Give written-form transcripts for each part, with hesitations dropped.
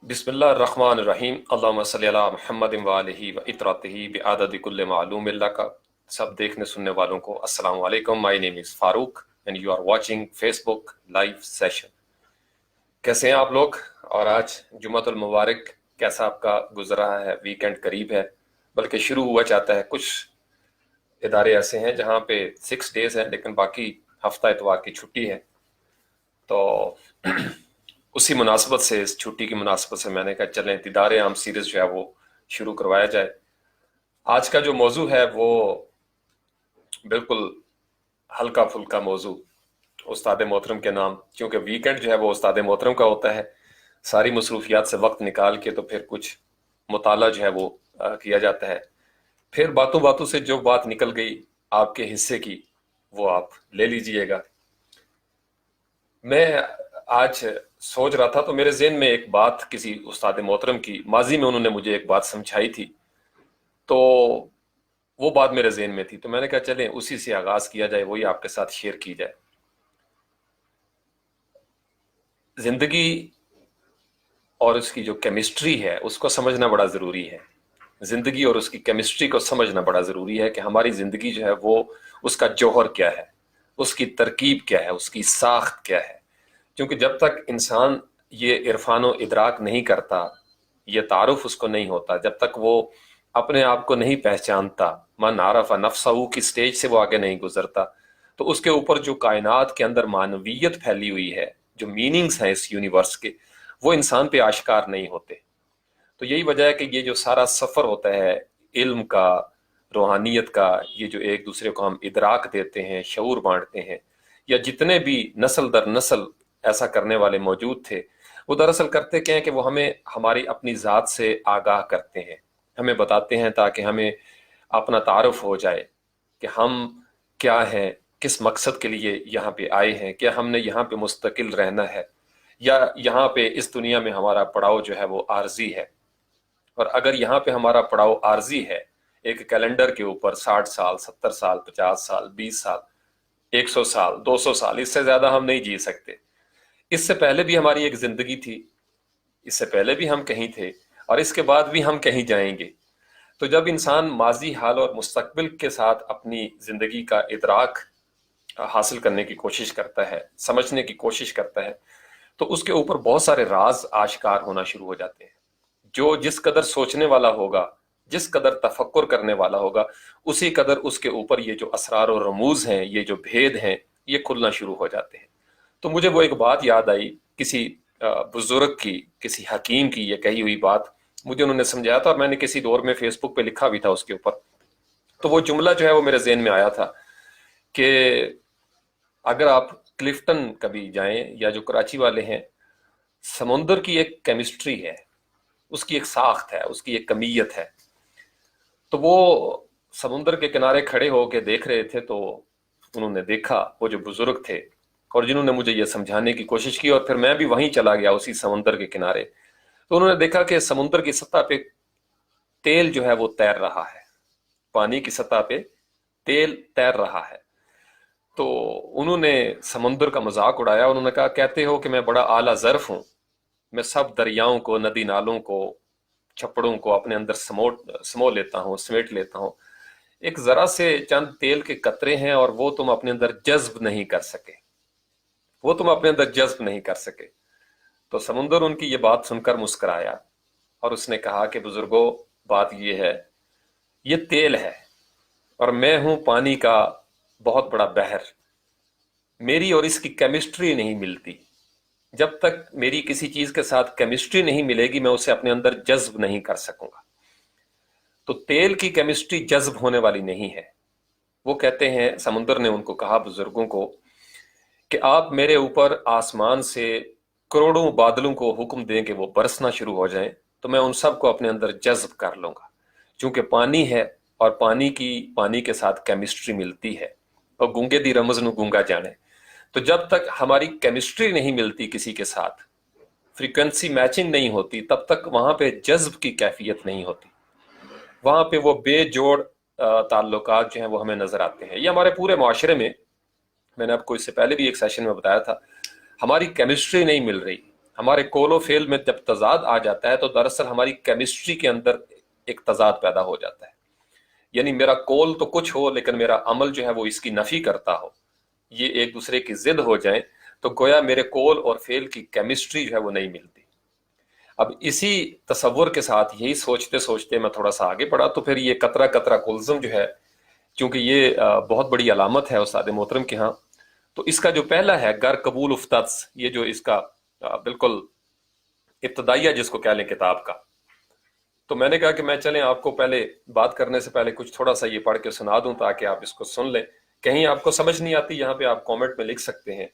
बिस्मिल्लाहिर्रहमानिर्रहीम अल्लाहुम्मा सल्ली अला मुहम्मद व आलिहि व इतरातिहि बिआदद कुल्ल मालूम अल्लाह का। सब देखने सुनने वालों को अस्सलाम वालेकुम। My name is Farooq and you are watching Facebook live session. कैसे हैं आप लोग? और आज जुम्मतुल मुबारक कैसा आपका गुजरा है? वीकेंड करीब है, बल्कि शुरू हुआ चाहता है। कुछ इदारे ऐसे हैं जहाँ पे 6 डेज हैं लेकिन बाकी हफ्ता इतवार की छुट्टी है, तो उसी मुनासबत से, इस छुट्टी की मुनासबत से मैंने कहा चलें दीदार आम सीरीज जो है वो शुरू करवाया जाए। आज का जो मौजू है वो बिल्कुल हल्का फुल्का मौजू, उस्ताद मोहतरम के नाम। क्योंकि वीकेंड जो है वो उस्ताद मोहतरम का होता है, सारी मसरूफियात से वक्त निकाल के तो फिर कुछ मुताला जो है वो किया जाता है। फिर बातों बातों से जो बात निकल गई आपके हिस्से की, वो आप ले लीजिएगा। मैं आज सोच रहा था तो मेरे ज़हन में एक बात किसी उस्ताद मोहतरम की, माजी में उन्होंने मुझे एक बात समझाई थी, तो वो बात मेरे ज़हन में थी, तो मैंने कहा चलें उसी से आगाज़ किया जाए, वही आपके साथ शेयर की जाए। ज़िंदगी और उसकी जो केमिस्ट्री है उसको समझना बड़ा ज़रूरी है। ज़िंदगी और उसकी केमिस्ट्री को समझना बड़ा ज़रूरी है कि हमारी ज़िंदगी जो है वो, उसका जौहर क्या है, उसकी तरकीब क्या है, उसकी साख्त क्या है। क्योंकि जब तक इंसान ये इरफान व इदराक नहीं करता, ये तारुफ उसको नहीं होता, जब तक वो अपने आप को नहीं पहचानता, मन आरफ नफ्सहू की स्टेज से वो आगे नहीं गुजरता, तो उसके ऊपर जो कायनात के अंदर मानवीयत फैली हुई है, जो मीनिंग्स हैं इस यूनिवर्स के, वो इंसान पे आश्कार नहीं होते। तो यही वजह है कि ये जो सारा सफ़र होता है इल्म का, रूहानियत का, ये जो एक दूसरे को हम इदराक देते हैं, शऊर बांटते हैं, या जितने भी नस्ल दर नस्ल ऐसा करने वाले मौजूद थे, वो दरअसल करते क्या है कि वो हमें हमारी अपनी ज़ात से आगाह करते हैं, हमें बताते हैं ताकि हमें अपना तारुफ हो जाए कि हम क्या हैं, किस मकसद के लिए यहाँ पे आए हैं, क्या हमने यहाँ पे मुस्तकिल रहना है, या यहाँ पे इस दुनिया में हमारा पड़ाव जो है वो आर्जी है। और अगर यहाँ पे हमारा पड़ाव आर्जी है, एक कैलेंडर के ऊपर 60 साल, 70 साल, 50 साल, 20 साल, 100 साल, 200 साल, इससे ज़्यादा हम नहीं जी सकते। इससे पहले भी हमारी एक ज़िंदगी थी, इससे पहले भी हम कहीं थे, और इसके बाद भी हम कहीं जाएंगे। तो जब इंसान माजी, हाल और मुस्तकबिल के साथ अपनी ज़िंदगी का इदराक हासिल करने की कोशिश करता है, समझने की कोशिश करता है, तो उसके ऊपर बहुत सारे राज आश्कार होना शुरू हो जाते हैं। जो जिस कदर सोचने वाला होगा, जिस कदर तफक्कुर करने वाला होगा, उसी कदर उसके ऊपर ये जो असरार और रमूज हैं, ये जो भेद हैं, ये खुलना शुरू हो जाते हैं। तो मुझे वो एक बात याद आई, किसी बुजुर्ग की, किसी हकीम की ये कही हुई बात मुझे उन्होंने समझाया था, और मैंने किसी दौर में फेसबुक पे लिखा भी था उसके ऊपर। तो वो जुमला जो है वो मेरे ज़हन में आया था कि अगर आप क्लिफ्टन कभी जाएं, या जो कराची वाले हैं, समुंदर की एक केमिस्ट्री है, उसकी एक साख्त है, उसकी एक कमियत है। तो वो समुंदर के किनारे खड़े होकर देख रहे थे, तो उन्होंने देखा, वो जो बुजुर्ग थे और जिन्होंने मुझे ये समझाने की कोशिश की, और फिर मैं भी वहीं चला गया उसी समुंदर के किनारे, तो उन्होंने देखा कि समुंदर की सतह पे तेल जो है वो तैर रहा है, पानी की सतह पे तेल तैर रहा है। तो उन्होंने समुंदर का मजाक उड़ाया, उन्होंने कहा, कहते हो कि मैं बड़ा आला ज़र्फ हूँ, मैं सब दरियाओं को, नदी नालों को, छपड़ों को अपने अंदर समो लेता हूँ, समेट लेता हूँ। एक जरा से चंद तेल के कतरे हैं और वो तुम अपने अंदर जज्ब नहीं कर सके, वो तुम अपने अंदर जज्ब नहीं कर सके। तो समुंदर उनकी ये बात सुनकर मुस्कुराया और उसने कहा कि बुजुर्गों, बात ये है, ये तेल है और मैं हूं पानी का बहुत बड़ा बहर। मेरी और इसकी केमिस्ट्री नहीं मिलती। जब तक मेरी किसी चीज के साथ केमिस्ट्री नहीं मिलेगी, मैं उसे अपने अंदर जज्ब नहीं कर सकूंगा। तो तेल की केमिस्ट्री जज्ब होने वाली नहीं है। वो कहते हैं, समुंदर ने उनको कहा, बुजुर्गों को, कि आप मेरे ऊपर आसमान से करोड़ों बादलों को हुक्म दें कि वो बरसना शुरू हो जाएं, तो मैं उन सब को अपने अंदर जज्ब कर लूंगा। क्योंकि पानी है और पानी के साथ केमिस्ट्री मिलती है, और गूंगे दी रमज नू गूंगा जाने। तो जब तक हमारी केमिस्ट्री नहीं मिलती किसी के साथ, फ्रीक्वेंसी मैचिंग नहीं होती, तब तक वहां पे जज्ब की कैफियत नहीं होती, वहां पे वो बेजोड़ ताल्लुकात जो हैं वो हमें नजर आते हैं। ये हमारे पूरे माशरे में, मैंने आपको इससे पहले भी एक सेशन में बताया था, हमारी केमिस्ट्री नहीं मिल रही। ہمارے کول و فعل میں جب تضاد آ جاتا ہے تو دراصل ہماری کیمسٹری کے اندر ایک تضاد پیدا ہو جاتا ہے. یعنی میرا کول تو کچھ ہو لیکن میرا عمل جو ہے وہ اس کی نفی کرتا ہو، یہ ایک دوسرے کی ضد ہو جائیں تو گویا میرے کول اور فعل کی کیمسٹری جو ہے وہ نہیں ملتی. اب اسی تصور کے ساتھ یہی سوچتے سوچتے میں تھوڑا سا آگے بڑھا، تو پھر یہ قطرہ قطرہ کلزم جو ہے، چونکہ یہ بہت بڑی علامت ہے استاد محترم کے ہاں، تو اس کا جو پہلا ہے گر قبول افتادس، یہ جو اس کا بالکل ابتدائیہ جس کو کہہ لیں کتاب کا، تو میں نے کہا کہ میں چلیں آپ کو پہلے بات کرنے سے پہلے کچھ تھوڑا سا یہ پڑھ کے سنا دوں تاکہ آپ اس کو سن لیں. کہیں آپ کو سمجھ نہیں آتی یہاں پہ آپ کامنٹ میں لکھ سکتے ہیں.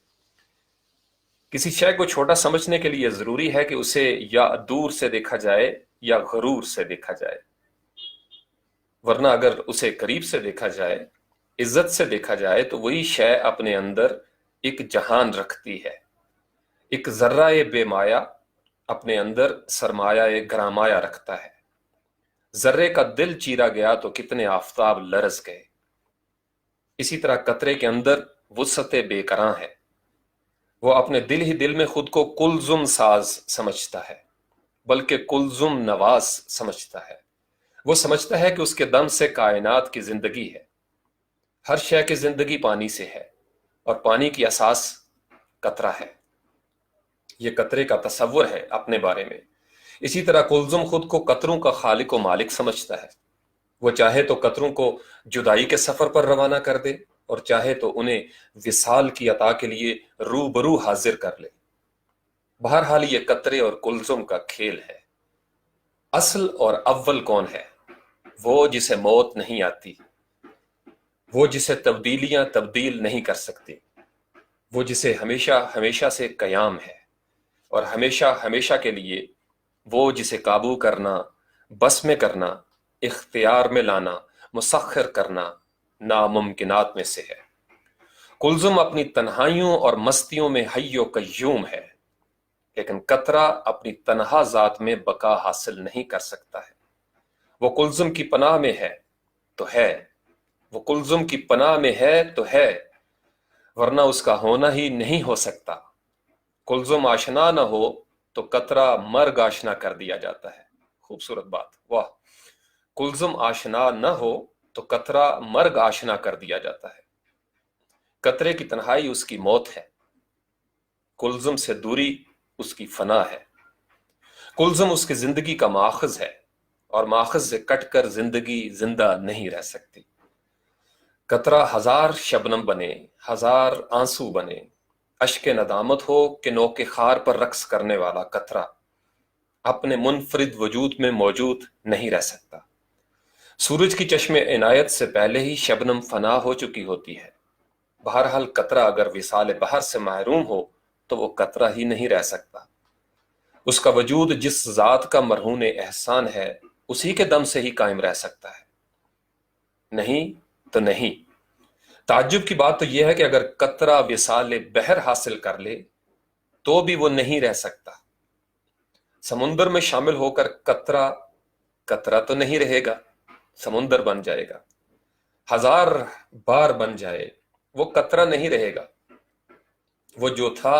کسی شے کو چھوٹا سمجھنے کے لیے ضروری ہے کہ اسے یا دور سے دیکھا جائے یا غرور سے دیکھا جائے، ورنہ اگر اسے قریب سے دیکھا جائے، عزت سے دیکھا جائے، تو وہی شے اپنے اندر ایک جہان رکھتی ہے. ایک ذرہ بے مایا اپنے اندر سرمایہ گرامایا رکھتا ہے. ذرے کا دل چیرا گیا تو کتنے آفتاب لرز گئے. اسی طرح قطرے کے اندر وسعت بے کراں ہے. وہ اپنے دل ہی دل میں خود کو کلزم ساز سمجھتا ہے، بلکہ کلزم نواز سمجھتا ہے. وہ سمجھتا ہے کہ اس کے دم سے کائنات کی زندگی ہے. ہر شے کی زندگی پانی سے ہے اور پانی کی اساس قطرہ ہے. یہ قطرے کا تصور ہے اپنے بارے میں. اسی طرح کلزم خود کو قطروں کا خالق و مالک سمجھتا ہے. وہ چاہے تو قطروں کو جدائی کے سفر پر روانہ کر دے اور چاہے تو انہیں وصال کی عطا کے لیے روبرو حاضر کر لے. بہرحال یہ قطرے اور کلزم کا کھیل ہے. اصل اور اول کون ہے؟ وہ جسے موت نہیں آتی، وہ جسے تبدیلیاں تبدیل نہیں کر سکتی، وہ جسے ہمیشہ ہمیشہ سے قیام ہے اور ہمیشہ ہمیشہ کے لیے، وہ جسے قابو کرنا، بس میں کرنا، اختیار میں لانا، مسخر کرنا ناممکنات میں سے ہے. کلزم اپنی تنہائیوں اور مستیوں میں حی و قیوم ہے، لیکن قطرہ اپنی تنہا ذات میں بقا حاصل نہیں کر سکتا ہے. وہ کلزم کی پناہ میں ہے تو ہے، وہ کلزم کی پناہ میں ہے تو ہے، ورنہ اس کا ہونا ہی نہیں ہو سکتا. کلزم آشنا نہ ہو تو قطرہ مرگ آشنا کر دیا جاتا ہے. خوبصورت بات، واہ. کلزم آشنا نہ ہو تو قطرہ مرگ آشنا کر دیا جاتا ہے. قطرے کی تنہائی اس کی موت ہے، کلزم سے دوری اس کی فنا ہے. کلزم اس کی زندگی کا ماخذ ہے اور ماخذ سے کٹ کر زندگی زندہ نہیں رہ سکتی. قطرہ ہزار شبنم بنے، ہزار آنسو بنے، اشک ندامت ہو کہ نوک خار پر رقص کرنے والا قطرہ اپنے منفرد وجود میں موجود نہیں رہ سکتا. سورج کی چشم عنایت سے پہلے ہی شبنم فنا ہو چکی ہوتی ہے. بہرحال قطرہ اگر وصال بحر سے محروم ہو تو وہ قطرہ ہی نہیں رہ سکتا. اس کا وجود جس ذات کا مرہون احسان ہے اسی کے دم سے ہی قائم رہ سکتا ہے. نہیں تو نہیں. تعجب کی بات تو یہ ہے کہ اگر قطرہ وصال بحر حاصل کر لے تو بھی وہ نہیں رہ سکتا. سمندر میں شامل ہو کر قطرہ قطرہ تو نہیں رہے گا، سمندر بن جائے گا. ہزار بار بن جائے وہ قطرہ نہیں رہے گا. وہ جو تھا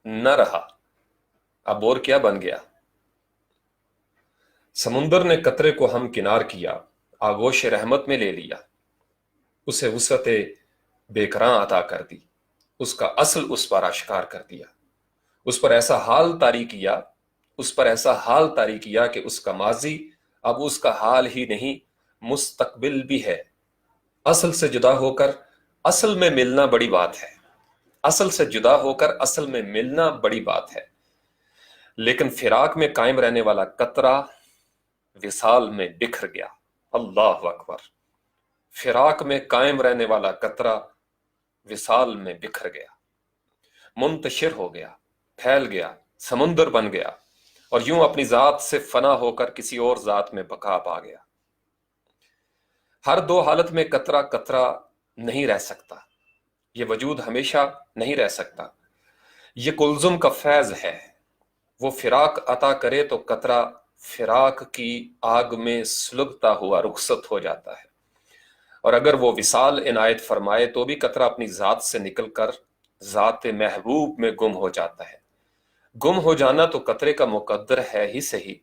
نہ رہا، اب اور کیا بن گیا. سمندر نے قطرے کو ہم کنار کیا، آغوش رحمت میں لے لیا، اسے وسعت بے کراں عطا کر دی، اس کا اصل اس پر آشکار کر دیا، اس پر ایسا حال طاری کیا، اس پر ایسا حال طاری کیا کہ اس کا ماضی اب اس کا حال ہی نہیں مستقبل بھی ہے. اصل سے جدا ہو کر اصل میں ملنا بڑی بات ہے، اصل سے جدا ہو کر اصل میں ملنا بڑی بات ہے. لیکن فراق میں قائم رہنے والا قطرہ وصال میں بکھر گیا. اللہ اکبر. فراق میں قائم رہنے والا قطرہ وصال میں بکھر گیا، منتشر ہو گیا، پھیل گیا، سمندر بن گیا اور یوں اپنی ذات سے فنا ہو کر کسی اور ذات میں بقا پا گیا. ہر دو حالت میں قطرہ قطرہ نہیں رہ سکتا، یہ وجود ہمیشہ نہیں رہ سکتا. یہ کلزم کا فیض ہے. وہ فراق عطا کرے تو قطرہ فراق کی آگ میں سلگتا ہوا رخصت ہو جاتا ہے، اور اگر وہ وصال عنایت فرمائے تو بھی قطرہ اپنی ذات سے نکل کر ذات محبوب میں گم ہو جاتا ہے. गुम हो जाना तो कतरे का मुकद्दर है ही सही,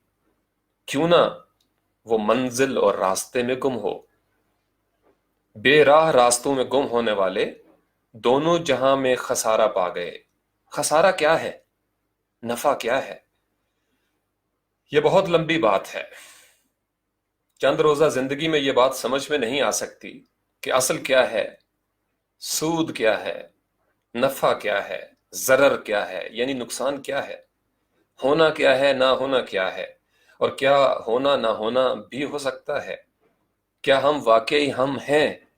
क्यों ना वो मंजिल और रास्ते में गुम हो। बेराह रास्तों में गुम होने वाले दोनों जहां में खसारा पा गए। खसारा क्या है, नफा क्या है? ये बहुत लंबी बात है। चंद रोजा जिंदगी में ये बात समझ में नहीं आ सकती कि असल क्या है, सूद क्या है, नफा क्या है, जरर क्या है, यानी नुकसान क्या है, होना क्या है, ना होना क्या है, और क्या होना ना होना भी हो सकता है। क्या हम वाकई हम हैं,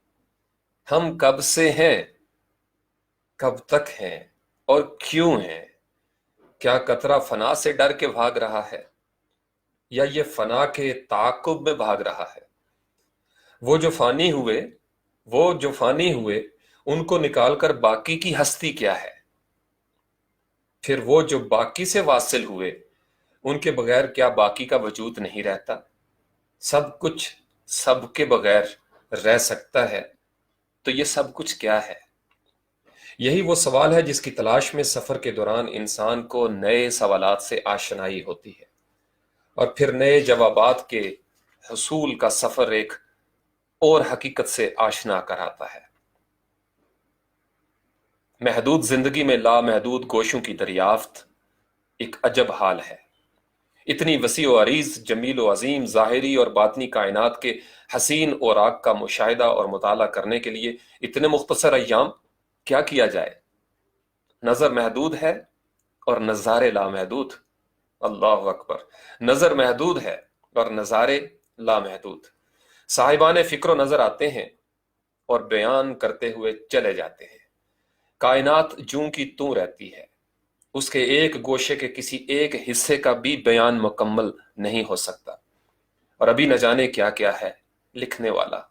हम कब से हैं, कब तक हैं और क्यों हैं? क्या कतरा फना से डर के भाग रहा है, या ये फना के ताकुब में भाग रहा है? वो जो फानी हुए, वो जो फानी हुए, उनको निकालकर बाकी की हस्ती क्या है? फिर वो जो बाकी से वासिल हुए, उनके बगैर क्या बाकी का वजूद नहीं रहता? सब कुछ सबके बगैर रह सकता है, तो ये सब कुछ क्या है? यही वो सवाल है जिसकी तलाश में सफर के दौरान इंसान को नए सवालात से आशनाई होती है, और फिर नए जवाबात के हसूल का सफर एक और हकीकत से आशना कराता है। महदूद जिंदगी में लामहदूद गोशों की दरियाफ्त एक अजब हाल है। इतनी वसी व अरीज, जमील व अजीम, ज़ाहिरी और बातनी कायनात के हसीन और आग का मुशाहिदा और मुताला करने के लिए इतने मुख्तसर अय्याम क्या किया जाए? नज़र महदूद है और नज़ारे लामहदूद। अल्लाह अकबर। नज़र महदूद है और नज़ारे लामहदूद। साहिबान फिक्र नज़र आते हैं और बयान करते हुए चले जाते हैं। कायनात जूं की तूं रहती है, उसके एक गोशे के किसी एक हिस्से का भी बयान मुकम्मल नहीं हो सकता, और अभी न जाने क्या क्या है लिखने वाला।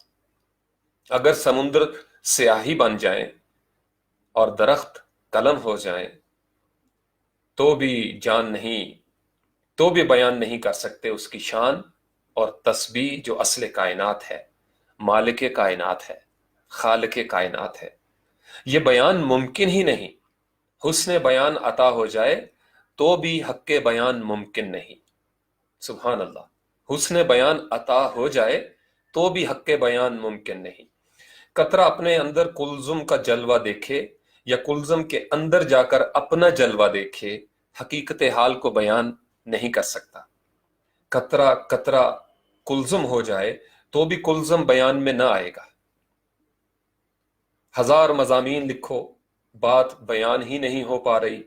अगर समुद्र स्याही बन जाए और दरख्त कलम हो जाए, तो भी जान नहीं, तो भी बयान नहीं कर सकते उसकी शान और तस्बीह जो असले कायनात है, मालिक कायनात है, खालिक कायनात है। ये बयान मुमकिन ही नहीं। हुस्न बयान अता हो जाए तो भी हक्के बयान मुमकिन नहीं। सुभान अल्लाह। हुस्न बयान अता हो जाए तो भी हक्के बयान मुमकिन नहीं। कतरा अपने अंदर कुलजुम का जलवा देखे या कुलजुम के अंदर जाकर अपना जलवा देखे, हकीकत हाल को बयान नहीं कर सकता। कतरा कतरा कुलजुम हो जाए तो भी कुलजुम बयान में न आएगा। हजार मजामीन लिखो, बात बयान ही नहीं हो पा रही।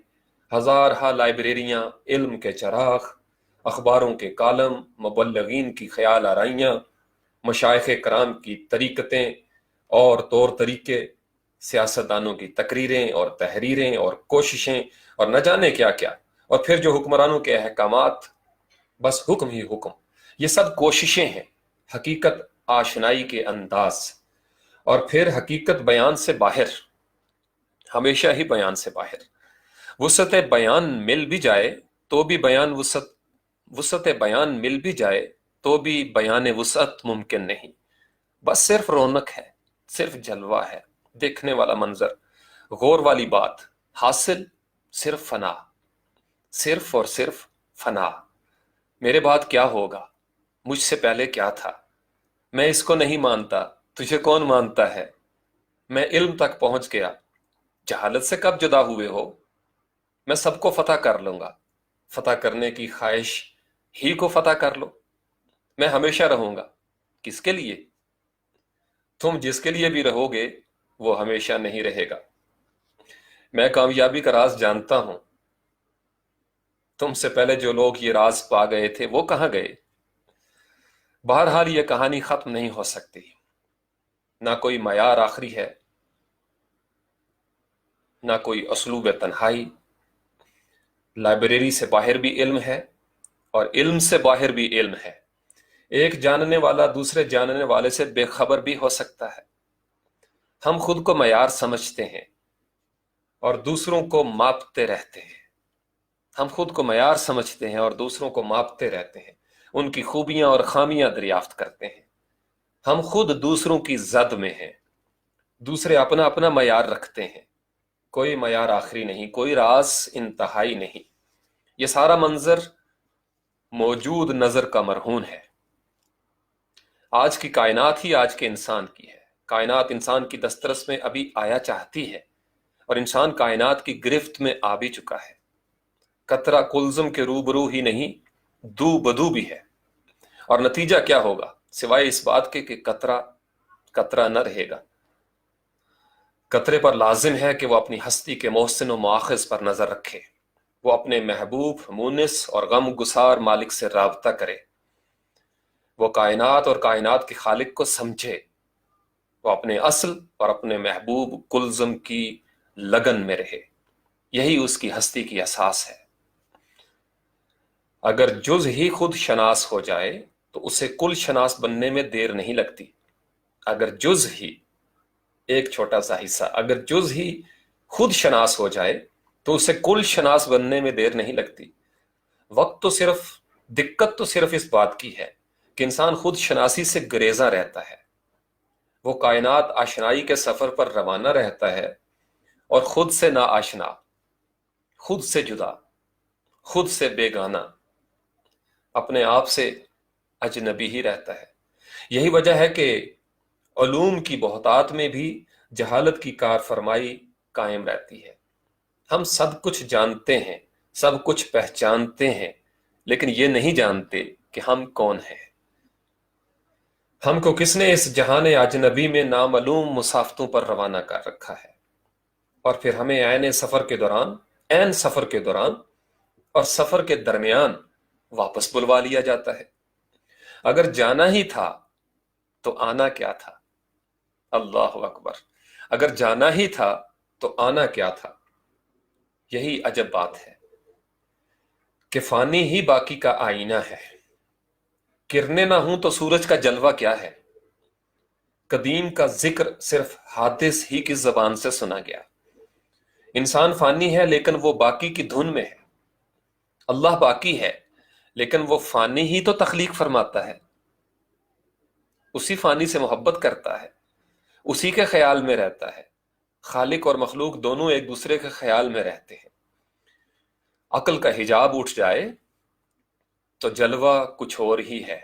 हजार हा लाइब्रेरियां, इल्म के चराग, अखबारों के कालम, मुबल्लिगीन की ख्याल आराइयाँ, मशाइख कराम की तरीकतें और तौर तरीके, सियासतदानों की तकरीरें और तहरीरें और कोशिशें और न जाने क्या क्या, और फिर जो हुक्मरानों के अहकामात, बस हुक्म ही हुक्म। ये सब कोशिशें हैं हकीकत आशनाई के अंदाज, और फिर हकीकत बयान से बाहर, हमेशा ही बयान से बाहर। वुसअत बयान मिल भी जाए तो भी बयान वुसअत बयान मिल भी जाए तो भी बयान वुसअत मुमकिन नहीं। बस सिर्फ रौनक है, सिर्फ जलवा है, देखने वाला मंजर, गौर वाली बात, हासिल सिर्फ फना, सिर्फ और सिर्फ फना। मेरे बाद क्या होगा, मुझसे पहले क्या था, मैं इसको नहीं मानता, तुझे कौन मानता है, मैं इल्म तक पहुंच गया, जहालत से कब जुदा हुए हो, मैं सबको फतह कर लूंगा, फतह करने की ख्वाहिश ही को फतह कर लो, मैं हमेशा रहूंगा। किसके लिए? तुम जिसके लिए भी रहोगे वो हमेशा नहीं रहेगा। मैं कामयाबी का राज जानता हूं। तुमसे पहले जो लोग ये राज पा गए थे वो कहां गए? बहरहाल ये कहानी खत्म नहीं हो सकती। ना कोई मयार आखिरी है, ना कोई असलूब तन्हाई। लाइब्रेरी से बाहर भी इल्म है और इल्म से बाहर भी इल्म है। एक जानने वाला दूसरे जानने वाले से बेखबर भी हो सकता है। हम खुद को मयार समझते हैं और दूसरों को मापते रहते हैं। हम खुद को मयार समझते हैं और दूसरों को मापते रहते हैं, उनकी खूबियां और खामियां दरियाफ्त करते हैं। हम खुद दूसरों की जद में हैं, दूसरे अपना अपना मयार रखते हैं। कोई मयार आखिरी नहीं, कोई राज इंतहाई नहीं। یہ سارا منظر موجود نظر کا مرہون ہے. آج کی کائنات ہی آج کے انسان کی ہے. کائنات انسان کی دسترس میں ابھی آیا چاہتی ہے اور انسان کائنات کی گرفت میں آ بھی چکا ہے. قطرہ کلزم کے روبرو ہی نہیں، دو بدو بھی ہے. اور نتیجہ کیا ہوگا سوائے اس بات کے کہ قطرہ قطرہ نہ رہے گا. قطرے پر لازم ہے کہ وہ اپنی ہستی کے محسن و مؤاخذ پر نظر رکھے، وہ اپنے محبوب مونس اور غم گسار مالک سے رابطہ کرے، وہ کائنات اور کائنات کے خالق کو سمجھے، وہ اپنے اصل اور اپنے محبوب کلزم کی لگن میں رہے. یہی اس کی ہستی کی اساس ہے. اگر جز ہی خود شناس ہو جائے تو اسے کل شناس بننے میں دیر نہیں لگتی. اگر جز ہی ایک چھوٹا سا حصہ اگر جز ہی خود شناس ہو جائے تو اسے کل شناس بننے میں دیر نہیں لگتی. دقت تو صرف اس بات کی ہے کہ انسان خود شناسی سے گریزاں رہتا ہے. وہ کائنات آشنائی کے سفر پر روانہ رہتا ہے اور خود سے نا آشنا، خود سے جدا، خود سے بیگانہ، اپنے آپ سے اجنبی ہی رہتا ہے. یہی وجہ ہے کہ علوم کی بہتات میں بھی جہالت کی کار فرمائی قائم رہتی ہے. ہم سب کچھ جانتے ہیں، سب کچھ پہچانتے ہیں، لیکن یہ نہیں جانتے کہ ہم کون ہیں. ہم کو کس نے اس جہان اجنبی میں نامعلوم مسافتوں پر روانہ کر رکھا ہے، اور پھر ہمیں عین سفر کے دوران اور سفر کے درمیان واپس بلوا لیا جاتا ہے. اگر جانا ہی تھا تو آنا کیا تھا؟ اللہ اکبر. اگر جانا ہی تھا تو آنا کیا تھا؟ یہی عجب بات ہے کہ فانی ہی باقی کا آئینہ ہے. کرنے نہ ہوں تو سورج کا جلوہ کیا ہے؟ قدیم کا ذکر صرف حادث ہی کی زبان سے سنا گیا. انسان فانی ہے لیکن وہ باقی کی دھن میں ہے. اللہ باقی ہے لیکن وہ فانی ہی تو تخلیق فرماتا ہے. اسی فانی سے محبت کرتا ہے، اسی کے خیال میں رہتا ہے. خالق اور مخلوق دونوں ایک دوسرے کے خیال میں رہتے ہیں. عقل کا حجاب اٹھ جائے تو جلوہ کچھ اور ہی ہے.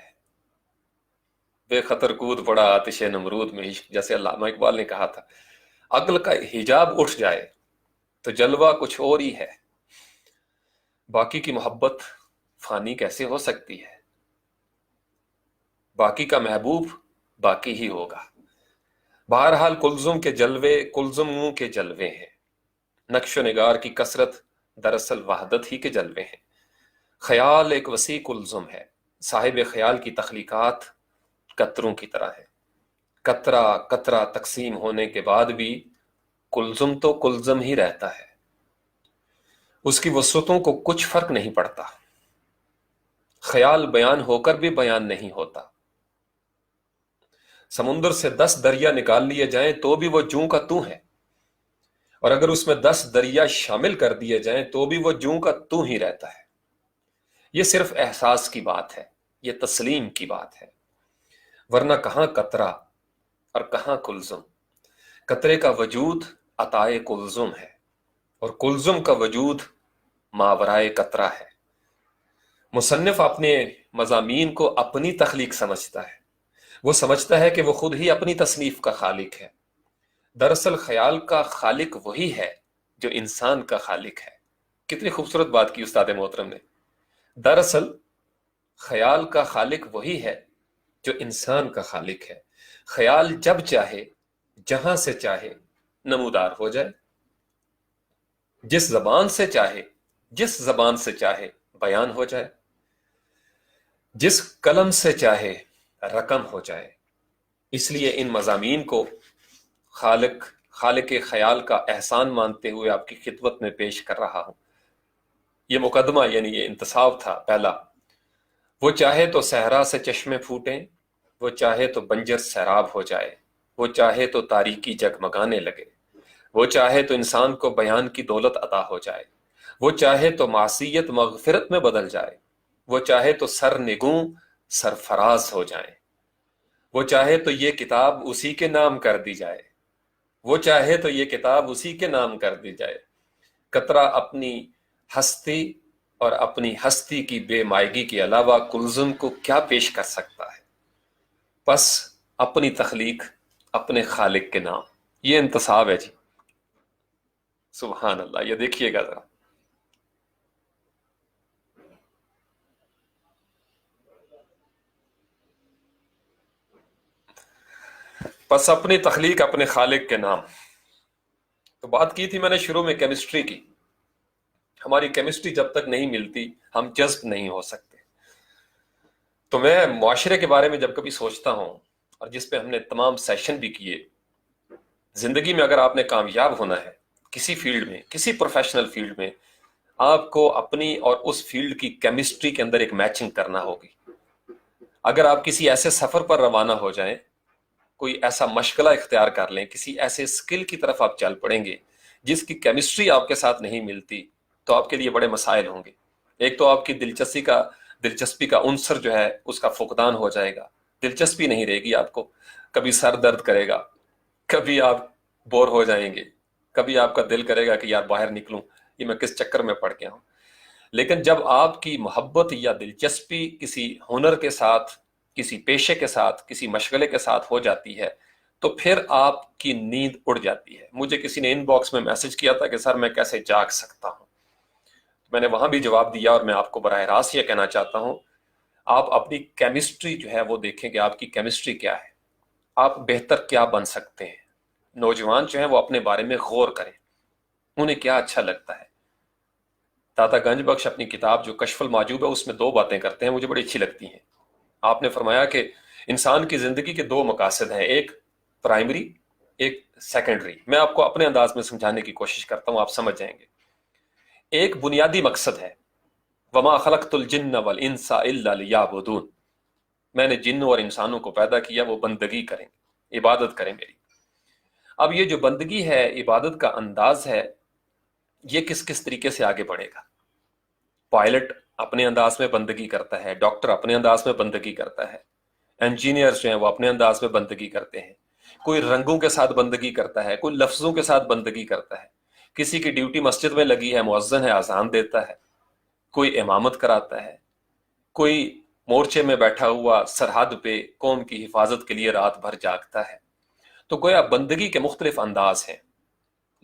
بے خطر کود پڑا آتش نمرود میں عشق، جیسے علامہ اقبال نے کہا تھا. عقل کا حجاب اٹھ جائے تو جلوہ کچھ اور ہی ہے. باقی کی محبت فانی کیسے ہو سکتی ہے؟ باقی کا محبوب باقی ہی ہوگا. بہرحال کلزم کے جلوے کلزموں کے جلوے ہیں. نقش و نگار کی کثرت دراصل وحدت ہی کے جلوے ہیں. خیال ایک وسیع کلزم ہے. صاحب خیال کی تخلیقات قطروں کی طرح ہے. قطرہ قطرہ تقسیم ہونے کے بعد بھی کلزم تو کلزم ہی رہتا ہے. اس کی وسعتوں کو کچھ فرق نہیں پڑتا. خیال بیان ہو کر بھی بیان نہیں ہوتا. سمندر سے 10 دریا نکال لیے جائیں تو بھی وہ جوں کا توں ہے، اور اگر اس میں 10 دریا شامل کر دیے جائیں تو بھی وہ جوں کا توں ہی رہتا ہے. یہ صرف احساس کی بات ہے، یہ تسلیم کی بات ہے. ورنہ کہاں قطرہ اور کہاں کلزم؟ قطرے کا وجود عطائے کلزم ہے اور کلزم کا وجود ماورائے قطرہ ہے. مصنف اپنے مضامین کو اپنی تخلیق سمجھتا ہے. وہ سمجھتا ہے کہ وہ خود ہی اپنی تصنیف کا خالق ہے. دراصل خیال کا خالق وہی ہے جو انسان کا خالق ہے. کتنی خوبصورت بات کی استاد محترم نے. دراصل خیال کا خالق وہی ہے جو انسان کا خالق ہے. خیال جب چاہے جہاں سے چاہے نمودار ہو جائے، جس زبان سے چاہے بیان ہو جائے، جس قلم سے چاہے رقم ہو جائے. اس لیے ان مضامین کو خالق خیال کا احسان مانتے ہوئے آپ کی خدمت میں پیش کر رہا ہوں. یہ مقدمہ یعنی یہ انتصاب تھا پہلا. وہ چاہے تو صحرا سے چشمے پھوٹیں، وہ چاہے تو بنجر سیراب ہو جائے، وہ چاہے تو تاریکی جگمگانے لگے، وہ چاہے تو انسان کو بیان کی دولت عطا ہو جائے، وہ چاہے تو معصیت مغفرت میں بدل جائے، وہ چاہے تو سرنگوں سرفراز ہو جائیں، وہ چاہے تو یہ کتاب اسی کے نام کر دی جائے، وہ چاہے تو یہ کتاب اسی کے نام کر دی جائے. قطرہ اپنی ہستی اور اپنی ہستی کی بے مائگی کے علاوہ کلزم کو کیا پیش کر سکتا ہے؟ بس اپنی تخلیق اپنے خالق کے نام. یہ انتصاب ہے جی. سبحان اللہ. یہ دیکھیے گا ذرا. بس اپنی تخلیق اپنے خالق کے نام. تو بات کی تھی میں نے شروع میں کیمسٹری کی. ہماری کیمسٹری جب تک نہیں ملتی ہم جذب نہیں ہو سکتے. تو میں معاشرے کے بارے میں جب کبھی سوچتا ہوں، اور جس پہ ہم نے تمام سیشن بھی کیے، زندگی میں اگر آپ نے کامیاب ہونا ہے کسی فیلڈ میں، کسی پروفیشنل فیلڈ میں، آپ کو اپنی اور اس فیلڈ کی کیمسٹری کے اندر ایک میچنگ کرنا ہوگی. اگر آپ کسی ایسے سفر پر روانہ ہو جائیں، کوئی ایسا مشغلہ اختیار کر لیں، کسی ایسے اسکل کی طرف آپ چل پڑیں گے جس کی کیمسٹری آپ کے ساتھ نہیں ملتی، تو آپ کے لیے بڑے مسائل ہوں گے. ایک تو آپ کی دلچسپی کا عنصر جو ہے اس کا فقدان ہو جائے گا. دلچسپی نہیں رہے گی آپ کو. کبھی سر درد کرے گا، کبھی آپ بور ہو جائیں گے، کبھی آپ کا دل کرے گا کہ یار باہر نکلوں، یہ میں کس چکر میں پڑ گیا ہوں. لیکن جب آپ کی محبت یا دلچسپی کسی ہنر کے ساتھ، کسی پیشے کے ساتھ، کسی مشغلے کے ساتھ ہو جاتی ہے، تو پھر آپ کی نیند اڑ جاتی ہے. مجھے کسی نے ان باکس میں میسج کیا تھا کہ سر میں کیسے جاگ سکتا ہوں. میں نے وہاں بھی جواب دیا، اور میں آپ کو براہ راست یہ کہنا چاہتا ہوں، آپ اپنی کیمسٹری جو ہے وہ دیکھیں کہ آپ کی کیمسٹری کیا ہے، آپ بہتر کیا بن سکتے ہیں. نوجوان جو ہیں وہ اپنے بارے میں غور کریں، انہیں کیا اچھا لگتا ہے. داتا گنج بخش اپنی کتاب جو کشف المعجوب ہے اس میں 2 باتیں کرتے ہیں، مجھے بڑی اچھی لگتی ہیں. آپ نے فرمایا کہ انسان کی زندگی کے 2 مقاصد ہیں، ایک پرائمری، ایک سیکنڈری. میں آپ کو اپنے انداز میں سمجھانے کی کوشش کرتا ہوں، آپ سمجھ جائیں گے. ایک بنیادی مقصد ہے، وما خلقت الجن والانس الا لیعبدون، میں نے جنوں اور انسانوں کو پیدا کیا وہ بندگی کریں، عبادت کریں میری. اب یہ جو بندگی ہے، عبادت کا انداز ہے، یہ کس کس طریقے سے آگے بڑھے گا. پائلٹ اپنے انداز میں بندگی کرتا ہے، ڈاکٹر اپنے انداز میں بندگی کرتا ہے، انجینئرز جو ہیں وہ اپنے انداز میں بندگی کرتے ہیں. کوئی رنگوں کے ساتھ بندگی کرتا ہے، کوئی لفظوں کے ساتھ بندگی کرتا ہے. کسی کی ڈیوٹی مسجد میں لگی ہے، مؤذن ہے، اذان دیتا ہے. کوئی امامت کراتا ہے. کوئی مورچے میں بیٹھا ہوا سرحد پہ قوم کی حفاظت کے لیے رات بھر جاگتا ہے. تو گویا بندگی کے مختلف انداز ہیں،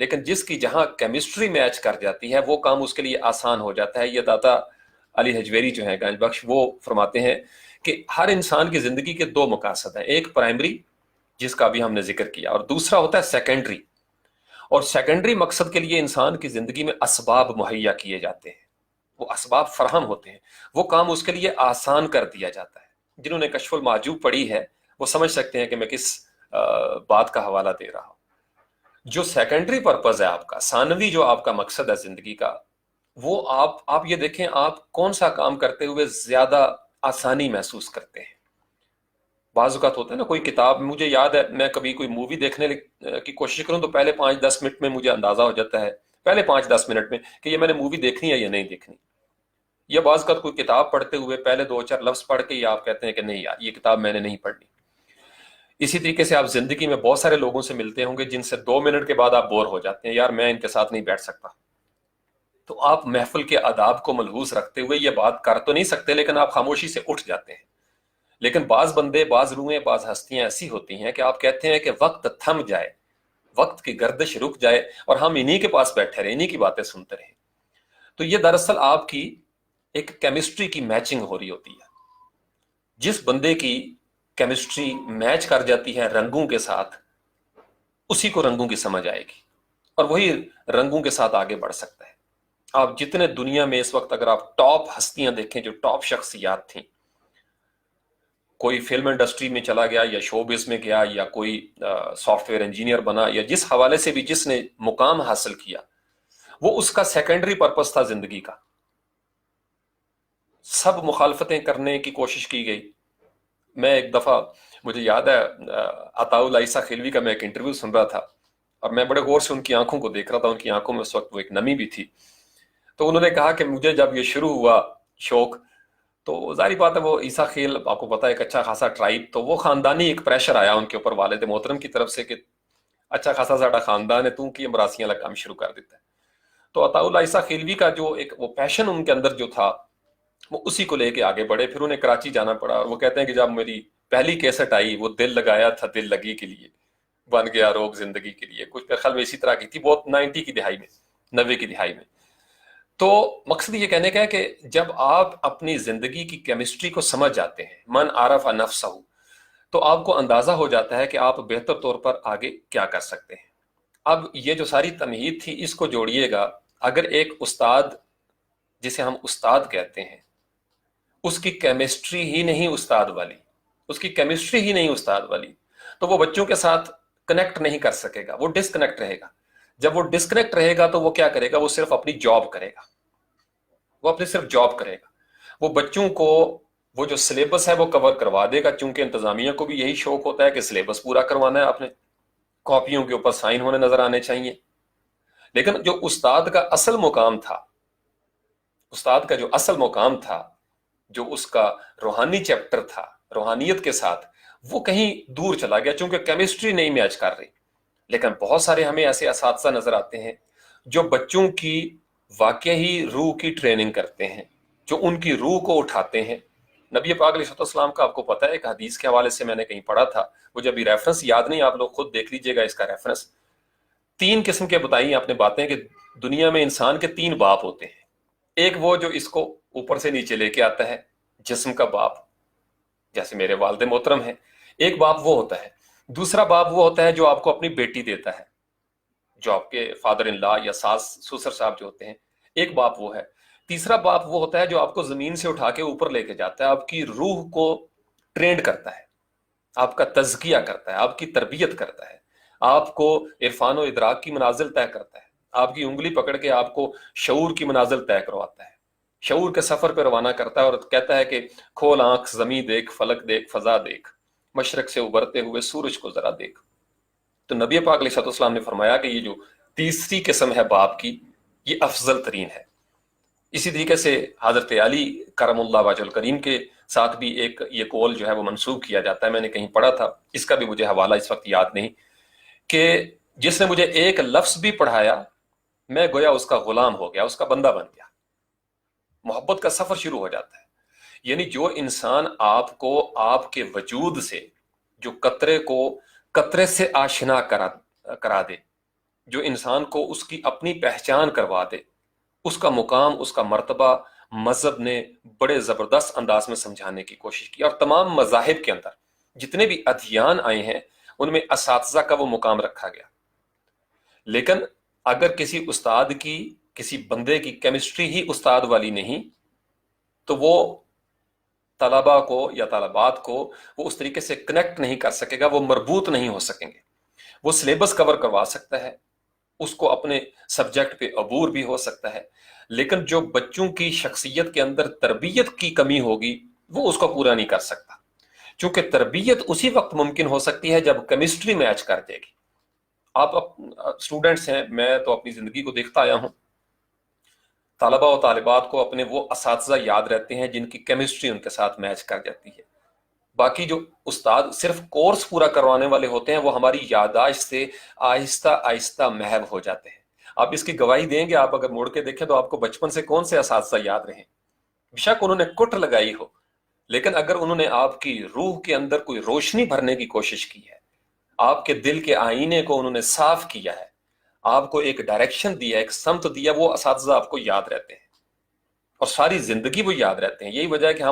لیکن جس کی جہاں کیمسٹری میچ کر جاتی ہے وہ کام اس کے لیے آسان ہو جاتا ہے. یہ داتا علی حجویری جو ہیں گنج بخش، وہ فرماتے ہیں کہ ہر انسان کی زندگی کے 2 مقاصد ہیں، ایک پرائمری جس کا بھی ہم نے ذکر کیا، اور دوسرا ہوتا ہے سیکنڈری. اور سیکنڈری مقصد کے لیے انسان کی زندگی میں اسباب مہیا کیے جاتے ہیں، وہ اسباب فراہم ہوتے ہیں، وہ کام اس کے لیے آسان کر دیا جاتا ہے. جنہوں نے کشف المعجوب پڑھی ہے وہ سمجھ سکتے ہیں کہ میں کس بات کا حوالہ دے رہا ہوں. جو سیکنڈری پرپز ہے آپ کا، ثانوی جو آپ کا مقصد ہے زندگی کا، وہ آپ یہ دیکھیں آپ کون سا کام کرتے ہوئے زیادہ آسانی محسوس کرتے ہیں. بعض اوقات ہوتا ہے نا، کوئی کتاب، مجھے یاد ہے میں کبھی کوئی مووی دیکھنے کی کوشش کروں تو پہلے 5-10 منٹ میں مجھے اندازہ ہو جاتا ہے، پہلے 5-10 منٹ میں، کہ یہ میں نے مووی دیکھنی ہے یا نہیں دیکھنی. یا بعض اوقات کوئی کتاب پڑھتے ہوئے پہلے 2-4 لفظ پڑھ کے یا آپ کہتے ہیں کہ نہیں یار یہ کتاب میں نے نہیں پڑھنی. اسی طریقے سے آپ زندگی میں بہت سارے لوگوں سے ملتے ہوں گے جن سے 2 منٹ کے بعد آپ بور ہو جاتے ہیں، یار میں ان کے ساتھ نہیں بیٹھ سکتا. تو آپ محفل کے آداب کو ملحوظ رکھتے ہوئے یہ بات کر تو نہیں سکتے، لیکن آپ خاموشی سے اٹھ جاتے ہیں. لیکن بعض بندے، بعض روحیں، بعض ہستیاں ایسی ہوتی ہیں کہ آپ کہتے ہیں کہ وقت تھم جائے، وقت کی گردش رک جائے اور ہم انہی کے پاس بیٹھے رہیں، انہی کی باتیں سنتے رہیں. تو یہ دراصل آپ کی ایک کیمسٹری کی میچنگ ہو رہی ہوتی ہے. جس بندے کی کیمسٹری میچ کر جاتی ہے رنگوں کے ساتھ، اسی کو رنگوں کی سمجھ آئے گی اور وہی رنگوں کے ساتھ آگے بڑھ سکتا ہے. آپ جتنے دنیا میں اس وقت اگر آپ ٹاپ ہستیاں دیکھیں جو ٹاپ شخصیات تھیں، کوئی فلم انڈسٹری میں چلا گیا یا شو بز میں گیا یا کوئی سافٹ ویئر انجینئر بنا، یا جس حوالے سے بھی جس نے مقام حاصل کیا، وہ اس کا سیکنڈری پرپس تھا زندگی کا. سب مخالفتیں کرنے کی کوشش کی گئی. میں ایک دفعہ، مجھے یاد ہے عطاء اللہ عیسیٰ خلوی کا میں ایک انٹرویو سن رہا تھا، اور میں بڑے غور سے ان کی آنکھوں کو دیکھ رہا تھا. ان کی آنکھوں میں اس وقت وہ ایک نمی بھی تھی. تو انہوں نے کہا کہ مجھے جب یہ شروع ہوا شوق، تو ظاہری بات ہے وہ عیسیٰ خیل آپ کو پتا ہے ایک اچھا خاصا ٹرائب، تو وہ خاندانی ایک پریشر آیا ان کے اوپر والد محترم کی طرف سے کہ اچھا خاصا ساڈا خاندان ہے، تو کی امراسیاں والا کام شروع کر دیتا ہے. तो अताउल्लाह ईसा खिलवी का जो एक वो पैशन उनके अंदर जो था, वो उसी को लेके आगे बढ़े। फिर उन्हें कराची जाना पड़ा, और वो कहते हैं कि जब मेरी पहली कैसेट आई, वो दिल लगाया था दिल लगी के लिए, बन गया रोग जिंदगी के लिए, कुछ मेरे ख्याल में इसी तरह की थी, बहुत 90 की दिहाई में, 90 की दिहाई में। तो मकसद ये कहने का है कि जब आप अपनी जिंदगी की केमिस्ट्री को समझ जाते हैं, मन आरफ नफ्सहू, तो आपको अंदाजा हो जाता है कि आप बेहतर तौर पर आगे क्या कर सकते हैं। अब ये जो सारी तमहीद थी, इसको जोड़िएगा, अगर एक उस्ताद, जिसे हम उस्ताद कहते हैं, उसकी केमिस्ट्री ही नहीं उस्ताद वाली, उसकी केमिस्ट्री ही नहीं उस्ताद वाली, तो वो बच्चों के साथ कनेक्ट नहीं कर सकेगा, वो डिस्कनेक्ट रहेगा। जब वो डिस्कनेक्ट रहेगा तो वो क्या करेगा, वो सिर्फ अपनी जॉब करेगा, वो अपनी सिर्फ जॉब करेगा। वो बच्चों को वो जो सिलेबस है वो कवर करवा देगा, चूंकि इंतजामिया को भी यही शौक होता है कि सिलेबस पूरा करवाना है, आपने कॉपियों के ऊपर साइन होने नजर आने चाहिए। लेकिन जो उस्ताद का असल मुकाम था, उस्ताद का जो असल मुकाम था, जो उसका रूहानी चैप्टर था रूहानियत के साथ, वो कहीं दूर चला गया, चूंकि केमिस्ट्री नहीं मैच कर रही। लेकिन बहुत सारे हमें ऐसे असातिज़ा नजर आते हैं जो बच्चों की वाकई ही रूह की ट्रेनिंग करते हैं, जो उनकी रूह को उठाते हैं। नबी पाक अलैहिस्सलाम का आपको पता है, एक हदीस के हवाले से मैंने कहीं पढ़ा था, मुझे अभी रेफरेंस याद नहीं, आप लोग खुद देख लीजिएगा इसका रेफरेंस। 3 किस्म के बताई आपने बातें कि दुनिया में इंसान के 3 बाप होते हैं। एक वो जो इसको ऊपर से नीचे लेके आता है, जिस्म का बाप, जैसे मेरे वालिद मोहतरम है, एक बाप वो होता है। दूसरा बाप वो होता है जो आपको अपनी बेटी देता है, जो आपके फादर इन लॉ या सास ससुर साहब जो होते हैं, एक बाप वो है। तीसरा बाप वो होता है जो आपको जमीन से उठा के ऊपर लेके जाता है, आपकी रूह को ट्रेंड करता है, आपका तज़किया करता है, आपकी तरबियत करता है, आपको इरफान और इदराक की मनाजिल तय करता है, आपकी उंगली पकड़ के आपको शऊर की मनाजिल तय करवाता है, शऊर के सफर पर रवाना करता है और कहता है कि खोल आंख, जमी देख, फलक देख, फजा देख, मशरक से उभरते हुए सूरज को जरा देख। तो नबी पाक अलैहिस्सलाम ने फरमाया कि ये जो तीसरी किस्म है बाप की, ये अफजल तरीन है। इसी तरीके से हजरत अली करमुल्लाह वजहुल करीम के साथ भी एक ये कौल जो है वो मंसूब किया जाता है, मैंने कहीं पढ़ा था, इसका भी मुझे हवाला इस वक्त याद नहीं, कि जिसने मुझे एक लफ्ज भी पढ़ाया, मैं गोया उसका गुलाम हो गया, उसका बंदा बन गया। मोहब्बत का सफर शुरू हो जाता है। यानी जो इंसान आपको आपके वजूद से, जो कतरे को कतरे से आशना करा दे, जो इंसान को उसकी अपनी पहचान करवा दे, उसका मुकाम, उसका मर्तबा मजहब ने बड़े जबरदस्त अंदाज में समझाने की कोशिश की। और तमाम मजाहिब के अंदर जितने भी अध्ययन आए हैं, उनमें असातिज़ा का वो मुकाम रखा गया। लेकिन अगर किसी उस्ताद की, किसी बंदे की केमिस्ट्री ही उस्ताद वाली नहीं, तो वो तलबा को या तलबात को वो उस तरीके से कनेक्ट नहीं कर सकेगा, वो मरबूत नहीं हो सकेंगे। वो सिलेबस कवर करवा सकता है, उसको अपने सब्जेक्ट पे अबूर भी हो सकता है, लेकिन जो बच्चों की शख्सियत के अंदर तरबियत की कमी होगी, वो उसको पूरा नहीं कर सकता। क्योंकि तरबियत उसी वक्त मुमकिन हो सकती है जब केमिस्ट्री मैच कर देगी। आप स्टूडेंट्स हैं, मैं तो अपनी जिंदगी को देखता आया हूं, तालबा और तालिबात को अपने वो असातिज़ा याद रहते हैं जिनकी केमिस्ट्री उनके साथ मैच कर जाती है। बाकी जो उस्ताद सिर्फ कोर्स पूरा करवाने वाले होते हैं, वो हमारी यादाश्त से आहिस्ता आहिस्ता महव हो जाते हैं। आप इसकी गवाही देंगे, आप अगर मुड़ के देखें तो आपको बचपन से कौन से असातिज़ा याद रहे, बेशक उन्होंने कुट लगाई हो, लेकिन अगर उन्होंने आपकी रूह के अंदर कोई रोशनी भरने की कोशिश की है, आपके दिल के आईने को उन्होंने साफ किया है, आपको एक डायरेक्शन दिया, एक समत दिया, वो असातिज़ा आपको याद रहते हैं और सारी जिंदगी वो याद रहते हैं। यही वजह है कि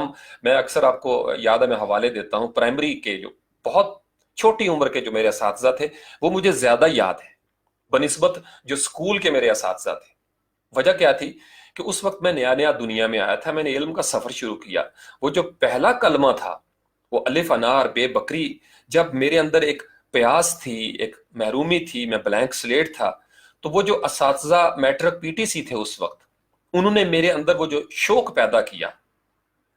मैं अक्सर आपको याद है, मैं हवाले देता हूं, प्राइमरी के जो बहुत छोटी उम्र के जो मेरे असातिज़ा थे, वो मुझे ज्यादा याद है बनिस्बत जो स्कूल के मेरे असातिज़ा थे। वजह क्या थी कि उस वक्त मैं नया नया दुनिया में आया था, मैंने इल्म का सफर शुरू किया। वो जो पहला कलमा था, वो अलिफ अनार बे बकरी, जब मेरे अंदर एक प्यास थी, एक महरूमी थी, मैं ब्लैंक स्लेट था, तो वो जो असातिज़ा मैट्रिक पीटीसी थे उस वक्त, उन्होंने मेरे अंदर वो जो शौक पैदा किया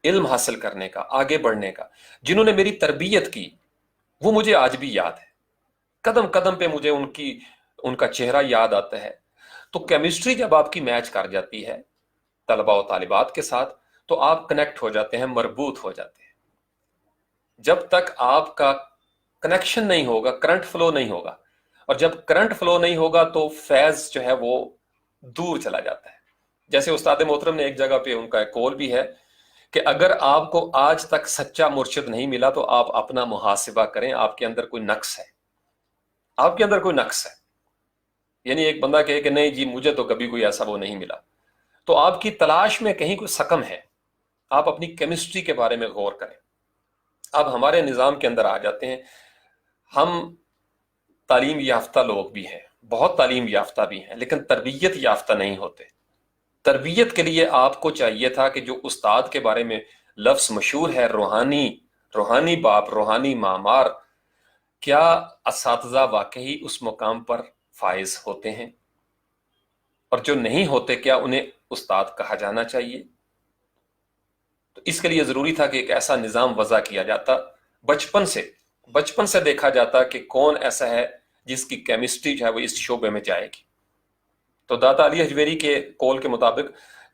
इल्म हासिल करने का, आगे बढ़ने का, जिन्होंने मेरी तरबियत की, वो मुझे आज भी याद है। कदम कदम पे मुझे उनका चेहरा याद आता है। तो केमिस्ट्री जब आपकी मैच कर जाती है तलबा और तालिबात के साथ, तो आप कनेक्ट हो जाते हैं, मरबूत हो जाते हैं। जब तक आपका कनेक्शन नहीं होगा, करंट फ्लो नहीं होगा, और जब करंट फ्लो नहीं होगा तो फैज जो है वो دور چلا جاتا ہے. جیسے استاد محترم نے ایک جگہ پہ ان کا ایک قول بھی ہے کہ اگر آپ کو آج تک سچا مرشد نہیں ملا تو آپ اپنا محاسبہ کریں، آپ کے اندر کوئی نقص ہے، آپ کے اندر کوئی نقص ہے. یعنی ایک بندہ کہے کہ نہیں جی مجھے تو کبھی کوئی ایسا وہ نہیں ملا، تو آپ کی تلاش میں کہیں کوئی سکم ہے. آپ اپنی کیمسٹری کے بارے میں غور کریں. اب ہمارے نظام کے اندر آ جاتے ہیں، ہم تعلیم یافتہ لوگ بھی ہیں، بہت تعلیم یافتہ بھی ہیں، لیکن تربیت یافتہ نہیں ہوتے. تربیت کے لیے آپ کو چاہیے تھا کہ جو استاد کے بارے میں لفظ مشہور ہے، روحانی باپ، روحانی معمار، کیا اساتذہ واقعی اس مقام پر فائز ہوتے ہیں؟ اور جو نہیں ہوتے کیا انہیں استاد کہا جانا چاہیے؟ تو اس کے لیے ضروری تھا کہ ایک ایسا نظام وضع کیا جاتا، بچپن سے دیکھا جاتا کہ کون ایسا ہے جس کی کیمسٹری جو ہے وہ اس شعبے میں جائے گی. تو داتا علی حجویری کے قول کے مطابق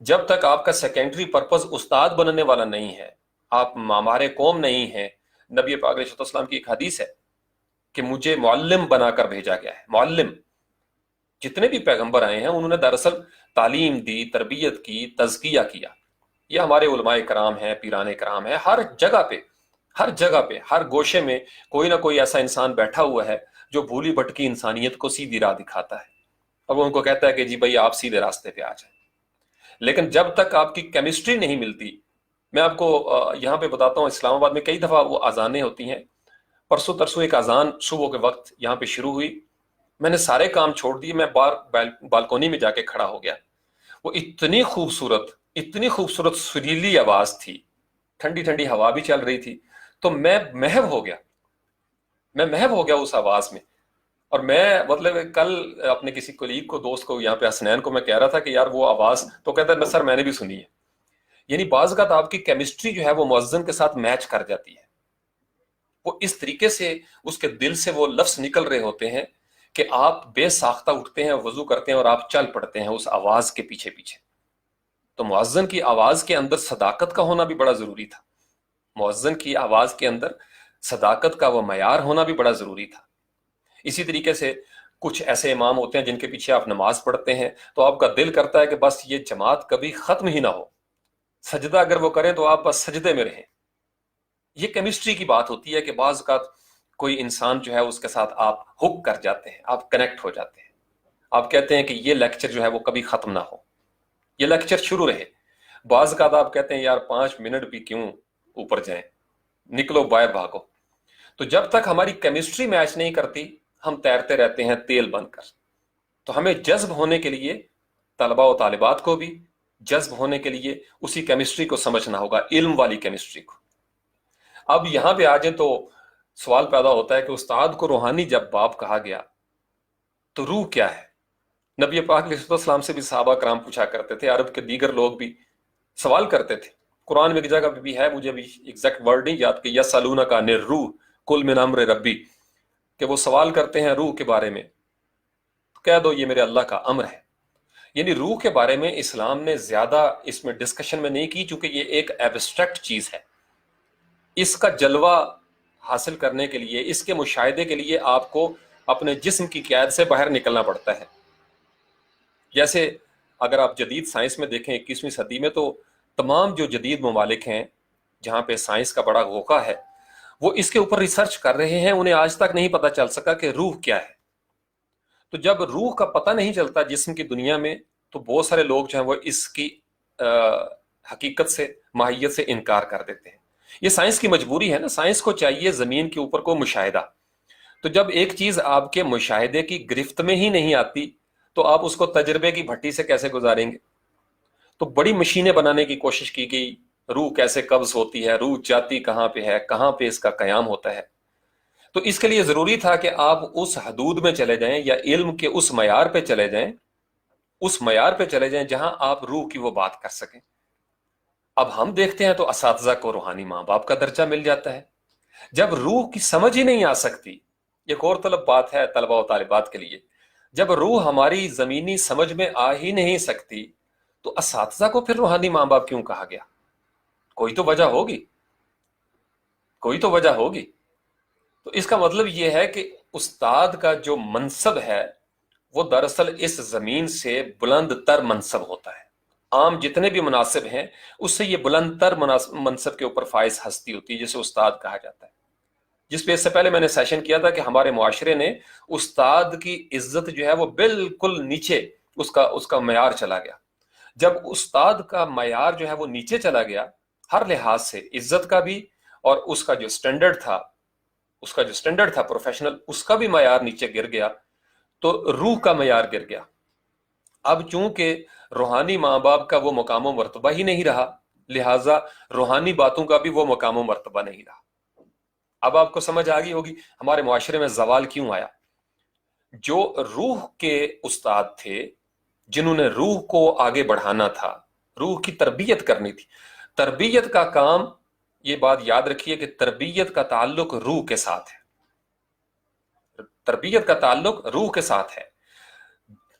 جب تک آپ کا سیکنڈری پرپز استاد بننے والا نہیں ہے، آپ معمار قوم نہیں ہیں. نبی پاک علیہ السلام کی ایک حدیث ہے کہ مجھے معلم بنا کر بھیجا گیا ہے. معلم، جتنے بھی پیغمبر آئے ہیں انہوں نے دراصل تعلیم دی، تربیت کی، تزکیہ کیا. یہ ہمارے علماء کرام ہیں، پیران کرام ہیں، ہر جگہ پہ ہر گوشے میں کوئی نہ کوئی ایسا انسان بیٹھا ہوا ہے جو بھولی بھٹکی انسانیت کو سیدھی راہ دکھاتا ہے، اور وہ ان کو کہتا ہے کہ جی بھائی آپ سیدھے راستے پہ آ جائیں. لیکن جب تک آپ کی کیمسٹری نہیں ملتی، میں آپ کو یہاں پہ بتاتا ہوں، اسلام آباد میں کئی دفعہ وہ اذانیں ہوتی ہیں. پرسوں ترسوں ایک اذان صبح کے وقت یہاں پہ شروع ہوئی، میں نے سارے کام چھوڑ دیے، میں بالکونی میں جا کے کھڑا ہو گیا. وہ اتنی خوبصورت سریلی آواز تھی، ٹھنڈی ٹھنڈی ہوا بھی چل رہی تھی، تو میں محو ہو گیا اس آواز میں. اور میں مطلب کل اپنے کسی کولیگ کو، دوست کو یہاں پہ حسنین کو میں کہہ رہا تھا کہ یار وہ آواز، تو کہتا ہے سر میں نے بھی سنی ہے. یعنی بعض اوقات آپ کی کیمسٹری جو ہے وہ مؤذن کے ساتھ میچ کر جاتی ہے، وہ اس طریقے سے اس کے دل سے وہ لفظ نکل رہے ہوتے ہیں کہ آپ بے ساختہ اٹھتے ہیں، وضو کرتے ہیں اور آپ چل پڑتے ہیں اس آواز کے پیچھے. تو مؤذن کی آواز کے اندر صداقت کا ہونا بھی بڑا ضروری تھا. مؤذن کی آواز کے اندر صداقت کا وہ معیار ہونا بھی بڑا ضروری تھا. اسی طریقے سے کچھ ایسے امام ہوتے ہیں جن کے پیچھے آپ نماز پڑھتے ہیں تو آپ کا دل کرتا ہے کہ بس یہ جماعت کبھی ختم ہی نہ ہو، سجدہ اگر وہ کریں تو آپ بس سجدے میں رہیں. یہ کیمسٹری کی بات ہوتی ہے کہ بعض اوقات کوئی انسان جو ہے اس کے ساتھ آپ ہک کر جاتے ہیں، آپ کنیکٹ ہو جاتے ہیں. آپ کہتے ہیں کہ یہ لیکچر جو ہے وہ کبھی ختم نہ ہو، یہ لیکچر شروع رہے. بعض اوقات آپ کہتے ہیں یار 5 منٹ بھی کیوں اوپر جائیں، نکلو باہر بھاگو. تو جب تک ہماری کیمسٹری میچ نہیں کرتی ہم تیرتے رہتے ہیں تیل بن کر. تو ہمیں جذب ہونے کے لیے، طلباء و طالبات کو بھی جذب ہونے کے لیے اسی کیمسٹری کو سمجھنا ہوگا، علم والی کیمسٹری کو. اب یہاں پہ آ جائیں تو سوال پیدا ہوتا ہے کہ استاد کو روحانی جب باپ کہا گیا تو روح کیا ہے؟ نبی پاک علیہ السلام سے بھی صحابہ کرام پوچھا کرتے تھے، عرب کے دیگر لوگ بھی سوال کرتے تھے. قرآن میں ایک جگہ پہ بھی ہے، مجھے بھی ایگزیکٹ ورڈ نہیں یاد، کہ یسألونک عن الروح قل من امر ربی، کہ وہ سوال کرتے ہیں روح کے بارے میں، کہہ دو یہ میرے اللہ کا امر ہے. یعنی روح کے بارے میں اسلام نے زیادہ اس میں ڈسکشن میں نہیں کی، چونکہ یہ ایک ایبسٹریکٹ چیز ہے. اس کا جلوہ حاصل کرنے کے لیے، اس کے مشاہدے کے لیے آپ کو اپنے جسم کی قید سے باہر نکلنا پڑتا ہے. جیسے اگر آپ جدید سائنس میں دیکھیں 21ویں صدی میں، تو تمام جو جدید ممالک ہیں جہاں پہ سائنس کا بڑا غوقہ ہے، وہ اس کے اوپر ریسرچ کر رہے ہیں. انہیں آج تک نہیں پتہ چل سکا کہ روح کیا ہے. تو جب روح کا پتہ نہیں چلتا جسم کی دنیا میں، تو بہت سارے لوگ جو ہیں وہ اس کی حقیقت سے، ماہیت سے انکار کر دیتے ہیں. یہ سائنس کی مجبوری ہے نا، سائنس کو چاہیے زمین کے اوپر کو مشاہدہ. تو جب ایک چیز آپ کے مشاہدے کی گرفت میں ہی نہیں آتی تو آپ اس کو تجربے کی بھٹی سے کیسے گزاریں گے؟ تو بڑی مشینیں بنانے کی کوشش کی گئی، روح کیسے قبض ہوتی ہے، روح جاتی کہاں پہ ہے، کہاں پہ اس کا قیام ہوتا ہے. تو اس کے لیے ضروری تھا کہ آپ اس حدود میں چلے جائیں، یا علم کے اس معیار پہ چلے جائیں جہاں آپ روح کی وہ بات کر سکیں. اب ہم دیکھتے ہیں تو اساتذہ کو روحانی ماں باپ کا درجہ مل جاتا ہے. جب روح کی سمجھ ہی نہیں آ سکتی، ایک اور طلب بات ہے طلبہ و طالبات کے لیے، جب روح ہماری زمینی سمجھ میں آ ہی نہیں سکتی تو اساتذہ کو پھر روحانی ماں باپ کیوں کہا گیا؟ کوئی تو وجہ ہوگی. تو اس کا مطلب یہ ہے کہ استاد کا جو منصب ہے वो दरअसल इस जमीन से बुलंद तर मनसब होता है। आम जितने भी मुनासिब हैं उससे ये बुलंद तर मनसब के ऊपर फाइज हस्ती होती है, जिसे उस्ताद कहा जाता है। जिस पे इससे पहले मैंने सेशन किया था कि हमारे मुआशरे ने उस्ताद की इज्जत जो है वो बिल्कुल नीचे उसका उसका मयार चला गया। जब उस्ताद का मयार जो है वो नीचे चला गया हर लिहाज से, इज्जत का भी और उसका जो स्टैंडर्ड था प्रोफेशनल, उसका भी मयार नीचे गिर गया, तो रूह का मयार गिर गया। अब चूंकि रूहानी माँ बाप का वो मकाम व मर्तबा ही नहीं रहा, लिहाजा रूहानी बातों का भी वो मकाम व मर्तबा नहीं रहा। अब आपको समझ आ गई होगी हमारे मुआशरे में जवाल क्यों आया। जो रूह के उस्ताद थे, जिन्होंने रूह को आगे बढ़ाना था, रूह की तरबियत करनी थी, तरबियत का काम, ये बात याद रखिए कि तरबियत का ताल्लुक रूह के साथ है, तरबियत का ताल्लुक रूह के साथ है।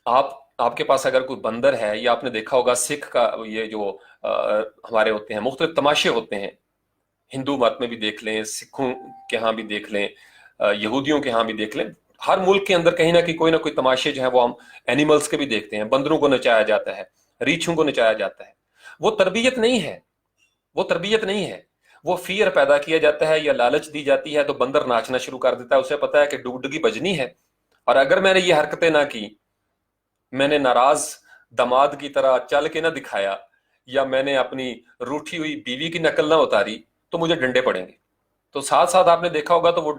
आपके पास अगर कोई बंदर है, या आपने देखा होगा सिख का ये जो हमारे होते हैं मुख्तलिफ तमाशे होते हैं, हिंदू मत में भी देख लें, सिखों के यहाँ भी देख लें, यहूदियों के यहाँ भी देख लें, हर मुल्क के अंदर कहीं ना कहीं कोई ना कोई तमाशे जो है वो हम एनिमल्स के भी देखते हैं। बंदरों को नचाया जाता है, रीछों को नचाया जाता है। वो तरबियत नहीं है, वो तरबियत नहीं है, वो फियर पैदा किया जाता है या लालच दी जाती है तो बंदर नाचना शुरू कर देता है। उसे पता है कि डुगडुगी बजनी है, और अगर मैंने ये हरकतें ना की, मैंने नाराज दामाद की तरह चल के ना दिखाया, या मैंने अपनी रूठी हुई बीवी की नकल ना उतारी, तो मुझे डंडे पड़ेंगे। तो साथ साथ आपने देखा होगा तो वो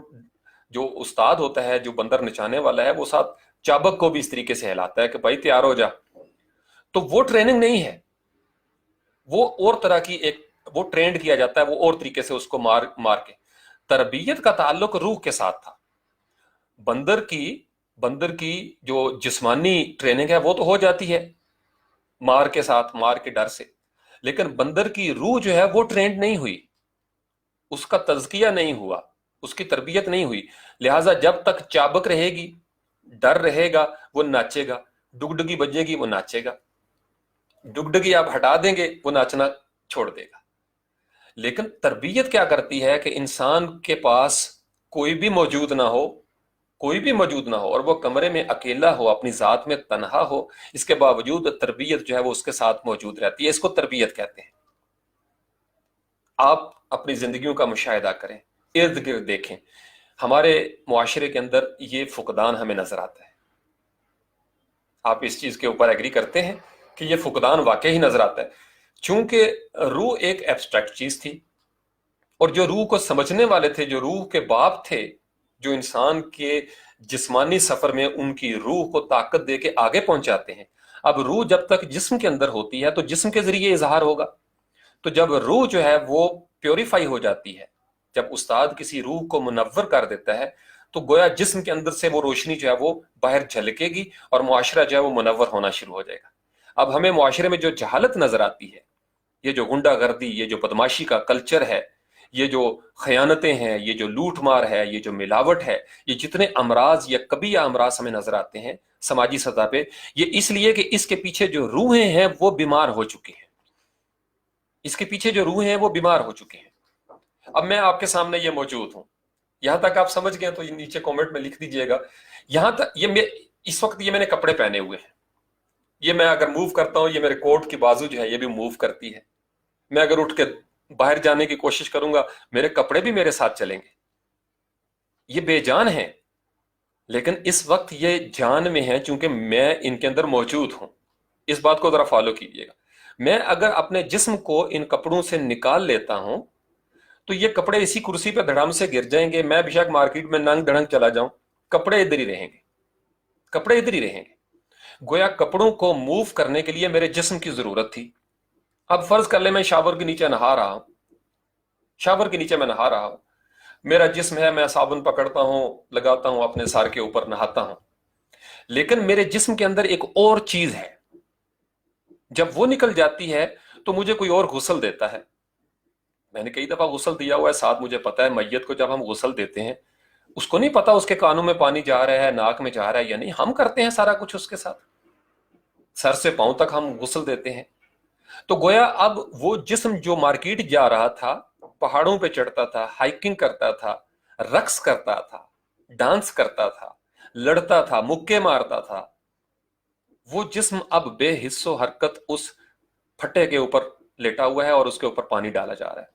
जो उस्ताद होता है, जो बंदर नचाने वाला है, वो साथ चाबक को भी इस तरीके से हिलाता है कि भाई तैयार हो जा। तो वो ट्रेनिंग नहीं है, वो और तरह की एक, वो ट्रेंड किया जाता है, वो और तरीके से उसको मार मार के। तरबियत का ताल्लुक रूह के साथ था। बंदर की जो जिस्मानी ट्रेनिंग है वो तो हो जाती है मार के साथ, मार के डर से, लेकिन बंदर की रूह जो है वो ट्रेंड नहीं हुई, उसका तज़किया नहीं हुआ, उसकी तरबियत नहीं हुई। लिहाजा जब तक चाबक रहेगी, डर रहेगा, वो नाचेगा, डुगडुगी बजेगी, वो नाचेगा। डुगडुगी आप हटा देंगे, वो नाचना छोड़ देगा। लेकिन तरबियत क्या करती है कि इंसान के पास कोई भी मौजूद ना हो, कोई भी मौजूद ना हो, और वो कमरे में अकेला हो, अपनी जात में तन्हा हो, इसके बावजूद तरबियत जो है वो उसके साथ मौजूद रहती है। इसको तरबियत कहते हैं। आप अपनी जिंदगियों का मुशाहिदा करें, इर्द गिर्द देखें, हमारे मुआशरे के अंदर ये फुकदान हमें नजर आता है। आप इस चीज के ऊपर एग्री करते हैं कि ये फुकदान वाकई ही नजर आता है, चूंकि रूह एक एब्स्ट्रैक्ट चीज थी, और जो रूह को समझने वाले थे, जो रूह के बाप थे, जो इंसान के जिस्मानी सफर में उनकी रूह को ताकत दे के आगे पहुंचाते हैं। अब रूह जब तक जिस्म के अंदर होती है तो जिस्म के जरिए इजहार होगा। तो जब रूह जो है वो प्योरीफाई हो जाती है, जब उस्ताद किसी रूह को मुनव्वर कर देता है, तो गोया जिस्म के अंदर से वो रोशनी जो है वो बाहर झलकेगी और मुआशरा जो है वो मुनव्वर होना शुरू हो जाएगा। अब हमें मुआशरे में जो जहालत नजर आती है, ये जो गुंडागर्दी, ये जो बदमाशी का कल्चर है, ये जो खयानतें हैं, ये जो लूट मार है, ये जो मिलावट है, ये जितने अमराज या कबिया अमराज हमें नजर आते हैं समाजी सतह पे, ये इसलिए कि इसके पीछे जो रूहें हैं वो बीमार हो चुकी हैं। इसके पीछे जो रूहें हैं वो बीमार हो चुकी हैं। अब मैं आपके सामने ये मौजूद हूं, यहां तक आप समझ गए तो नीचे कमेंट में लिख दीजिएगा। यहां तक इस वक्त ये मैंने कपड़े पहने हुए हैं, ये मैं अगर मूव करता हूं, ये मेरे कोट की बाजू जो है ये भी मूव करती है। मैं अगर उठ के बाहर जाने की कोशिश करूंगा, मेरे कपड़े भी मेरे साथ चलेंगे। ये बेजान है, लेकिन इस वक्त ये जान में है चूंकि मैं इनके अंदर मौजूद हूं। इस बात को जरा फॉलो कीजिएगा। मैं अगर अपने जिस्म को इन कपड़ों से निकाल लेता हूं तो ये कपड़े इसी कुर्सी पे धड़ाम से गिर जाएंगे। मैं बेशक मार्केट में नंग धड़ंग चला जाऊं, कपड़े इधर ही रहेंगे, कपड़े इधर ही रहेंगे। गोया कपड़ों को मूव करने के लिए मेरे जिस्म की जरूरत थी। अब फर्ज कर ले मैं शावर के नीचे नहा रहा हूं, शावर के नीचे मैं नहा रहा हूं, मेरा जिस्म है, मैं साबुन पकड़ता हूं, लगाता हूं अपने सर के ऊपर, नहाता हूं, लेकिन मेरे जिस्म के अंदर एक और चीज है। जब वो निकल जाती है तो मुझे कोई और गुस्ल देता है। मैंने कई दफा गुस्ल दिया हुआ है, साथ मुझे पता है मैयत को जब हम गुस्ल देते हैं, उसको नहीं पता उसके कानों में पानी जा रहा है, नाक में जा रहा है या नहीं, हम करते हैं सारा कुछ उसके साथ, सर से पांव तक हम गुस्ल देते हैं। तो गोया अब वो जिस्म जो मार्केट जा रहा था, पहाड़ों पे चढ़ता था, हाइकिंग करता था, रक्स करता था, डांस करता था, लड़ता था, मुक्के मारता था, वो जिस्म अब बेहिस्सो हरकत उस फट्टे के ऊपर लेटा हुआ है और उसके ऊपर पानी डाला जा रहा है।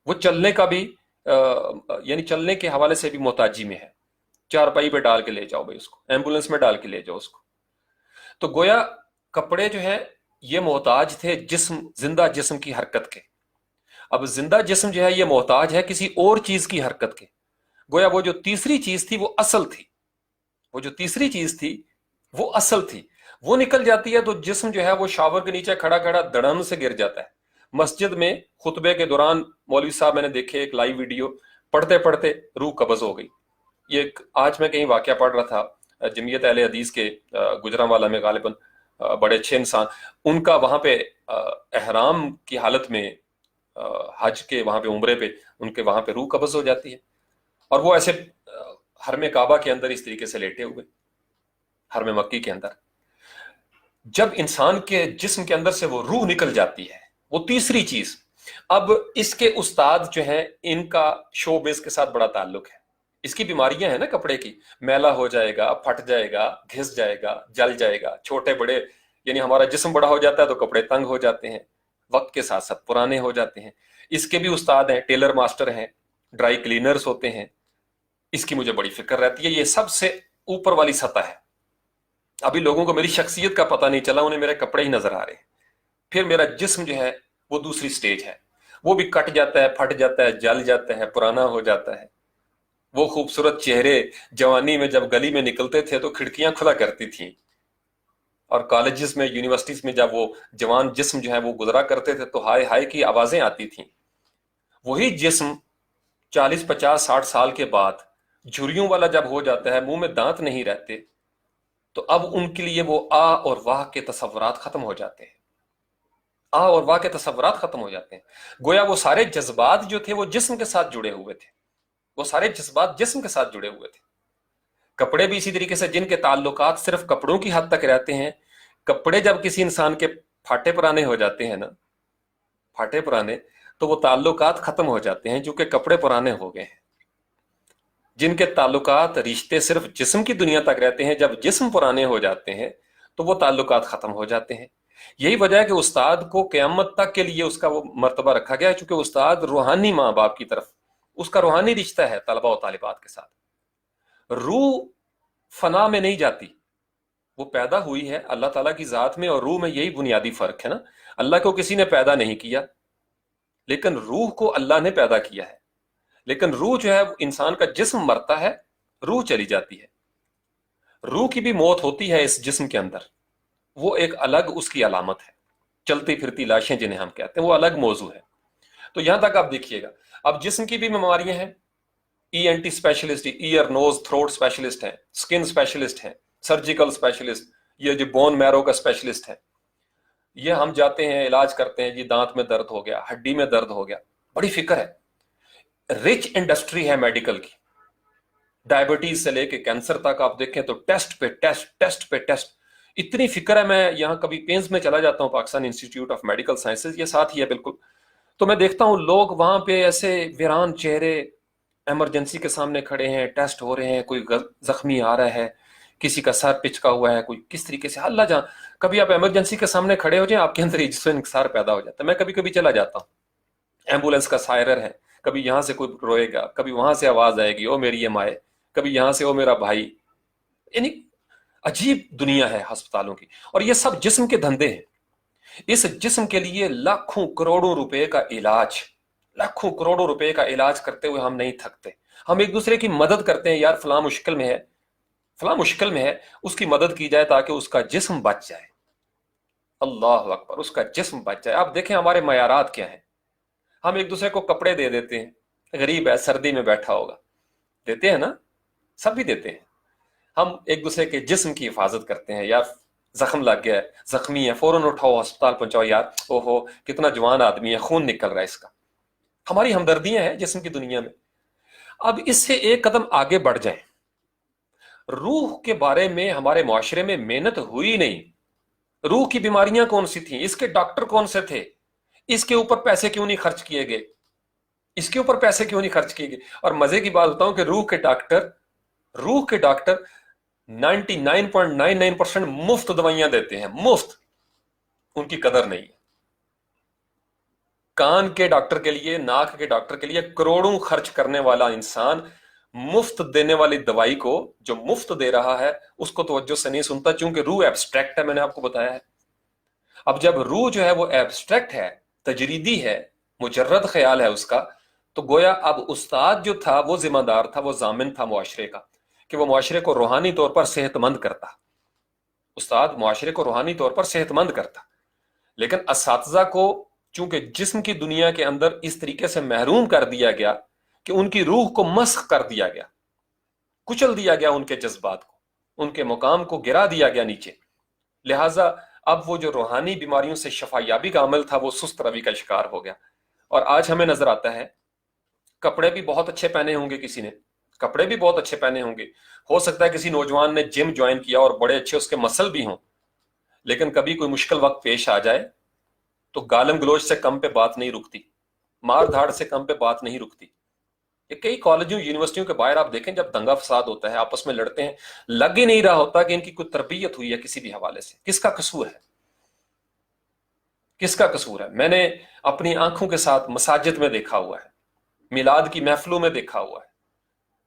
वो चलने का भी यानी चलने के हवाले से भी मोहताजी में है। चारपाई पे डाल के ले जाओ भाई उसको, एम्बुलेंस में डाल के ले जाओ उसको। तो गोया कपड़े जो है ये मोहताज थे जिस्म, जिंदा जिस्म की हरकत के। अब जिंदा जिस्म जो है ये मोहताज है किसी और चीज की हरकत के। गोया वो जो तीसरी चीज थी वो असल थी, वो जो तीसरी चीज थी वो असल थी, वो निकल जाती है तो जिस्म जो है वो शावर के नीचे खड़ा खड़ा धड़ाम से गिर जाता है। मस्जिद में खुतबे के दौरान मौलवी साहब मैंने देखे एक लाइव वीडियो, पढ़ते पढ़ते रूह कब्ज हो गई। ये आज मैं कहीं वाकया पढ़ रहा था, जमीयत अहले हदीस के गुजरांवाला में गालिबन बड़े अच्छे इंसान, उनका वहां पे एहराम की हालत में हज के वहां पे उम्रे पे उनके वहां पे रूह कब्ज हो जाती है और वो ऐसे हरम काबा के अंदर इस तरीके से लेटे हुए, हरम मक्की के अंदर। जब इंसान के जिस्म के अंदर से वो रूह निकल जाती है, वो तीसरी चीज। अब इसके उस्ताद जो हैं इनका शोबिज के साथ बड़ा ताल्लुक है। इसकी बीमारियां हैं ना कपड़े की, मैला हो जाएगा, फट जाएगा, घिस जाएगा, जल जाएगा, छोटे बड़े, यानी हमारा जिस्म बड़ा हो जाता है तो कपड़े तंग हो जाते हैं, वक्त के साथ साथ पुराने हो जाते हैं। इसके भी उस्ताद हैं, टेलर मास्टर हैं, ड्राई क्लीनर्स होते हैं। इसकी मुझे बड़ी फिक्र रहती है। ये सबसे ऊपर वाली सतह है। अभी लोगों को मेरी शख्सियत का पता नहीं चला, उन्हें मेरे कपड़े ही नजर आ रहे हैं। फिर मेरा जिस्म जो है वो दूसरी स्टेज है, वो भी कट जाता है, फट जाता है, जल जाता है, पुराना हो जाता है। वो खूबसूरत चेहरे जवानी में जब गली में निकलते थे तो खिड़कियां खुला करती थी, और कॉलेजेस में, यूनिवर्सिटीज में जब वो जवान जिस्म जो है वो गुजरा करते थे तो हाय हाय की आवाजें आती थी। वही जिस्म 40, 50, 60 साल के बाद झुर्रियों वाला जब हो जाता है, मुंह में दांत नहीं रहते, तो अब उनके लिए वो आ और वाह के तसव्वुरात खत्म हो जाते हैं। आ और वाह के तसव्वुरात खत्म हो जाते हैं। गोया वो सारे जज्बात जो थे वो जिस्म के साथ जुड़े हुए थे, वो सारे जज्बात जिस्म के साथ जुड़े हुए थे। कपड़े भी इसी तरीके से, जिनके ताल्लुकात सिर्फ कपड़ों की हद तक रहते हैं, कपड़े जब किसी इंसान के फाटे पुराने हो जाते हैं ना, फाटे पुराने, तो वो ताल्लुकात खत्म हो जाते हैं, क्योंकि कपड़े पुराने हो गए हैं। जिनके ताल्लुकात, रिश्ते सिर्फ जिस्म की दुनिया तक रहते हैं, जब जिस्म पुराने हो जाते हैं तो वो ताल्लुकात खत्म हो जाते हैं। यही वजह है कि उस्ताद को क़यामत तक के लिए उसका वो मर्तबा रखा गया है, क्योंकि उस्ताद रूहानी माँ बाप की तरफ, उसका रूहानी रिश्ता है तलबा और तालिबात के साथ। रूह फना में नहीं जाती, वो पैदा हुई है अल्लाह ताला की जात में, और रूह में यही बुनियादी फर्क है ना। अल्लाह को किसी ने पैदा नहीं किया, लेकिन रूह को अल्लाह ने पैदा किया है। लेकिन रूह जो है, इंसान का जिस्म मरता है, रूह चली जाती है। रूह की भी मौत होती है इस जिस्म के अंदर, वो एक अलग उसकी अलामत है। चलती फिरती लाशें जिन्हें हम कहते हैं, वो अलग मौजू है। तो यहां तक आप देखिएगा। अब जिस्म की भी बीमारियां हैं, ENT specialist, ear nose throat specialist हैं, स्किन स्पेशलिस्ट हैं, सर्जिकल स्पेशलिस्ट, ये जो बोन मैरो का स्पेशलिस्ट है, ये हम जाते हैं, इलाज करते हैं, जी दांत में दर्द हो गया, हड्डी में दर्द हो गया, बड़ी फिक्र है। रिच इंडस्ट्री है मेडिकल की, डायबिटीज से लेके कैंसर तक आप देखें तो टेस्ट पे टेस्ट, टेस्ट पे टेस्ट, इतनी फिक्र है। मैं यहाँ कभी पेंस में चला जाता हूँ, Pakistan institute of medical sciences, ये साथ ही है बिल्कुल, तो मैं देखता हूँ लोग वहां पे ऐसे वीरान चेहरे इमरजेंसी के सामने खड़े हैं, टेस्ट हो रहे हैं, कोई जख्मी आ रहा है, किसी का सर पिचका हुआ है, कोई किस तरीके से, अल्लाह जान। कभी आप इमरजेंसी के सामने खड़े हो जाए, आपके अंदर इंकसार पैदा हो जाता है। मैं कभी कभी चला जाता हूँ, एम्बुलेंस का सायरर है, कभी यहां से कोई रोएगा, कभी वहां से आवाज आएगी, ओ मेरी ये माए, कभी यहां से ओ मेरा भाई। यानी अजीब दुनिया है अस्पतालों की, और ये सब जिस्म के धंधे हैं। इस जिस्म के लिए लाखों करोड़ों रुपए का इलाज, लाखों करोड़ों रुपए का इलाज करते हुए हम नहीं थकते। हम एक दूसरे की मदद करते हैं, यार फलां मुश्किल में है, फलां मुश्किल में है, उसकी मदद की जाए ताकि उसका जिस्म बच जाए। अल्लाह अकबर, उसका जिस्म बच जाए। आप देखें हमारे मयारात क्या है। हम एक दूसरे को कपड़े दे देते हैं, गरीब है, सर्दी में बैठा होगा, देते हैं ना, सब भी देते हैं। हम एक दूसरे के जिस्म की हिफाजत करते हैं, यार जख्म लग गया है, जख्मी है, फौरन उठाओ अस्पताल पहुंचाओ, यार ओहो कितना जवान आदमी है, खून निकल रहा है इसका। हमारी हमदर्दियां हैं जिस्म की दुनिया में। अब इससे एक कदम आगे बढ़ जाएं, रूह के बारे में हमारे मुआशरे में मेहनत हुई नहीं। रूह की बीमारियां कौन सी थी, इसके डॉक्टर कौन से थे, इसके ऊपर पैसे क्यों नहीं खर्च किए गए, इसके ऊपर पैसे क्यों नहीं खर्च किए गए। और मजे की बात बताऊं कि रूह के डॉक्टर 99.99% मुफ्त दवाइयां देते हैं, मुफ्त, उनकी कदर नहीं है। कान के डॉक्टर के लिए, नाक के डॉक्टर के लिए करोड़ों खर्च करने वाला इंसान मुफ्त देने वाली दवाई को, जो मुफ्त दे रहा है, उसको तवज्जो से नहीं सुनता, चूंकि रूह एब्स्ट्रैक्ट है, मैंने आपको बताया है। अब जब रूह जो है वो एब्स्ट्रैक्ट है, तजरीदी है, मुजर्रद ख्याल है उसका, तो गोया अब उस्ताद जो था वो जिम्मेदार था, वो जामिन था मुआशरे का, कि वो मुआशरे को रूहानी तौर पर सेहतमंद करता। उस्ताद मुआशरे को रूहानी तौर पर सेहतमंद करता, लेकिन असातिज़ा को चूंकि जिस्म की दुनिया के अंदर इस तरीके से महरूम कर दिया गया कि उनकी रूह को मस्ख कर दिया गया, कुचल दिया गया, उनके जज्बात को, उनके मुकाम को गिरा दिया गया नीचे। लिहाजा अब वो जो रूहानी बीमारियों से शफायाबी का अमल था वो सुस्त रवि का शिकार हो गया। और आज हमें नजर आता है, कपड़े भी बहुत अच्छे पहने होंगे किसी ने, कपड़े भी बहुत अच्छे पहने होंगे, हो सकता है किसी नौजवान ने जिम ज्वाइन किया और बड़े अच्छे उसके मसल भी हों, लेकिन कभी कोई मुश्किल वक्त पेश आ जाए तो गालम गलोच से कम पे बात नहीं रुकती, मार धाड़ से कम पे बात नहीं रुकती। ये कई कॉलेजों यूनिवर्सिटियों के बाहर आप देखें, जब दंगा फसाद होता है, आपस में लड़ते हैं, लग ही नहीं रहा होता कि इनकी कोई तरबियत हुई है किसी भी हवाले से। किसका कसूर है, किसका कसूर है? मैंने अपनी आंखों के साथ मसाजिद में देखा हुआ है, मिलाद की महफिलों में देखा हुआ है,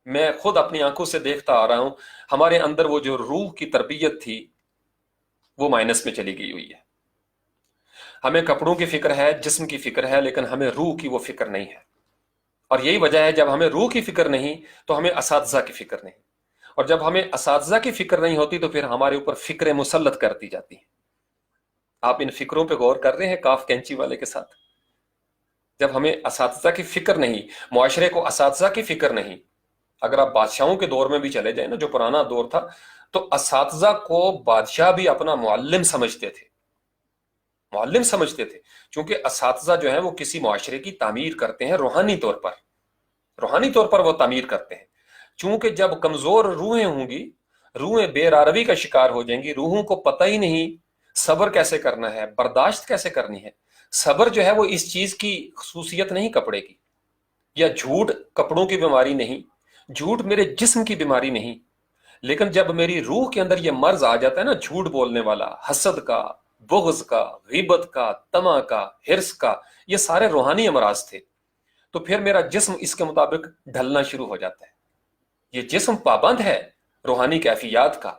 मैं खुद अपनी आंखों से देखता आ रहा हूं, हमारे अंदर वो जो रूह की तरबियत थी वो माइनस में चली गई हुई है। हमें कपड़ों की फिक्र है, जिस्म की फिक्र है, लेकिन हमें रूह की वो फिक्र नहीं है। और यही वजह है, जब हमें रूह की फिक्र नहीं तो हमें असातिज़ा की फिक्र नहीं, और जब हमें असातिज़ा की फिक्र नहीं होती तो फिर हमारे ऊपर फिक्रें मुसल्लत कर दी जाती हैं। आप इन फिक्रों पे गौर कर रहे हैं काफ कैंची वाले के साथ? जब हमें असातिज़ा की फिक्र नहीं, मुआशरे को असातिज़ा की फिक्र नहीं, अगर आप बादशाहों के दौर में भी चले जाए ना, जो पुराना दौर था, तो असातिज़ा को बादशाह भी अपना मुअल्लिम समझते थे, मुअल्लिम समझते थे, क्योंकि असातिज़ा जो है वो किसी मुआशरे की तामीर करते हैं रूहानी तौर पर, रूहानी तौर पर वो तामीर करते हैं। चूंकि जब कमजोर रूहें होंगी, रूहें बेरारवी का शिकार हो जाएंगी, रूहों को पता ही नहीं सब्र कैसे करना है, बर्दाश्त कैसे करनी है। सब्र जो है वो इस चीज की खसूसियत नहीं कपड़े की, या झूठ कपड़ों की बीमारी नहीं, झूठ मेरे जिस्म की बीमारी नहीं, लेकिन जब मेरी रूह के अंदर ये मर्ज आ जाता है ना, झूठ बोलने वाला, हसद का, बुग़्ज़ का, गीबत का, तमा का, हिर्स का, ये सारे रूहानी अमराज थे, तो फिर मेरा जिस्म इसके मुताबिक ढलना शुरू हो जाता है। ये जिस्म पाबंद है रूहानी कैफियत का।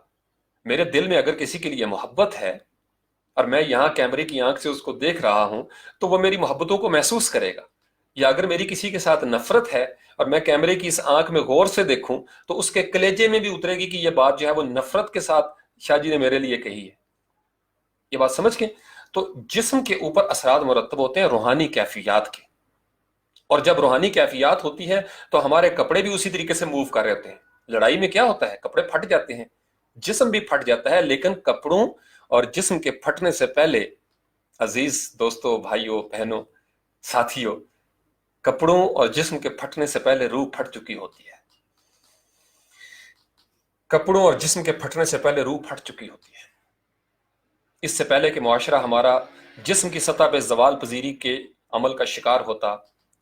मेरे दिल में अगर किसी के लिए मोहब्बत है और मैं यहां कैमरे की आंख से उसको देख रहा हूं, तो वह मेरी मोहब्बतों को महसूस करेगा। या अगर मेरी किसी के साथ नफरत है और मैं कैमरे की इस आंख में गौर से देखूं, तो उसके कलेजे में भी उतरेगी कि यह बात जो है वो नफरत के साथ शाहजी ने मेरे लिए कही है। ये बात समझ के, तो जिस्म के ऊपर असरात मुरतब होते हैं रूहानी कैफियत के, और जब रूहानी कैफियत होती है तो हमारे कपड़े भी उसी तरीके से मूव कर रहे होते हैं। लड़ाई में क्या होता है, कपड़े फट जाते हैं, जिस्म भी फट जाता है, लेकिन कपड़ों और जिस्म के फटने से पहले, अजीज दोस्तों, भाइयों, बहनों, साथियों, कपड़ों और जिस्म के फटने से पहले रूह फट चुकी होती है। कपड़ों और जिस्म के फटने से पहले रूह फट चुकी होती है। इससे पहले कि मुआशरा हमारा जिस्म की सतह पे जवाल पजीरी के अमल का शिकार होता,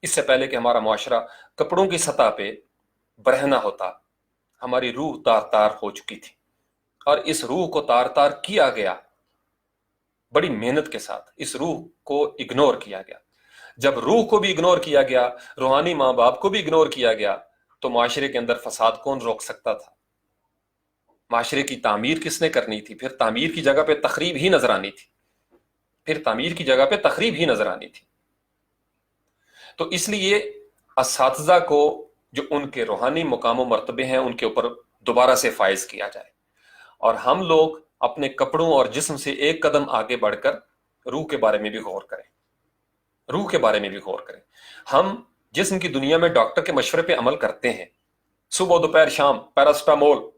इससे पहले कि हमारा मुआशरा कपड़ों की सतह पे बरहना होता, हमारी रूह तार तार हो चुकी थी, और इस रूह को तार तार किया गया बड़ी मेहनत के साथ। इस रूह को इग्नोर किया गया। जब रूह को भी इग्नोर किया गया, रूहानी माँ बाप को भी इग्नोर किया गया, तो माशरे के अंदर फसाद कौन रोक सकता था? माशरे की तामीर किसने करनी थी? फिर तामीर की जगह पे तखरीब ही नजर आनी थी, फिर तामीर की जगह पे तखरीब ही नजर आनी थी। तो इसलिए असातिज़ा को जो उनके रूहानी मुकाम मर्तबे हैं उनके ऊपर दोबारा से फायज किया जाए, और हम लोग अपने कपड़ों और जिस्म से एक कदम आगे बढ़कर रूह के बारे में भी गौर करें, रूह के बारे में भी गौर करें। हम जिस्म की दुनिया में डॉक्टर के मशवरे पे अमल करते हैं, सुबह दोपहर शाम पैरास्टामोल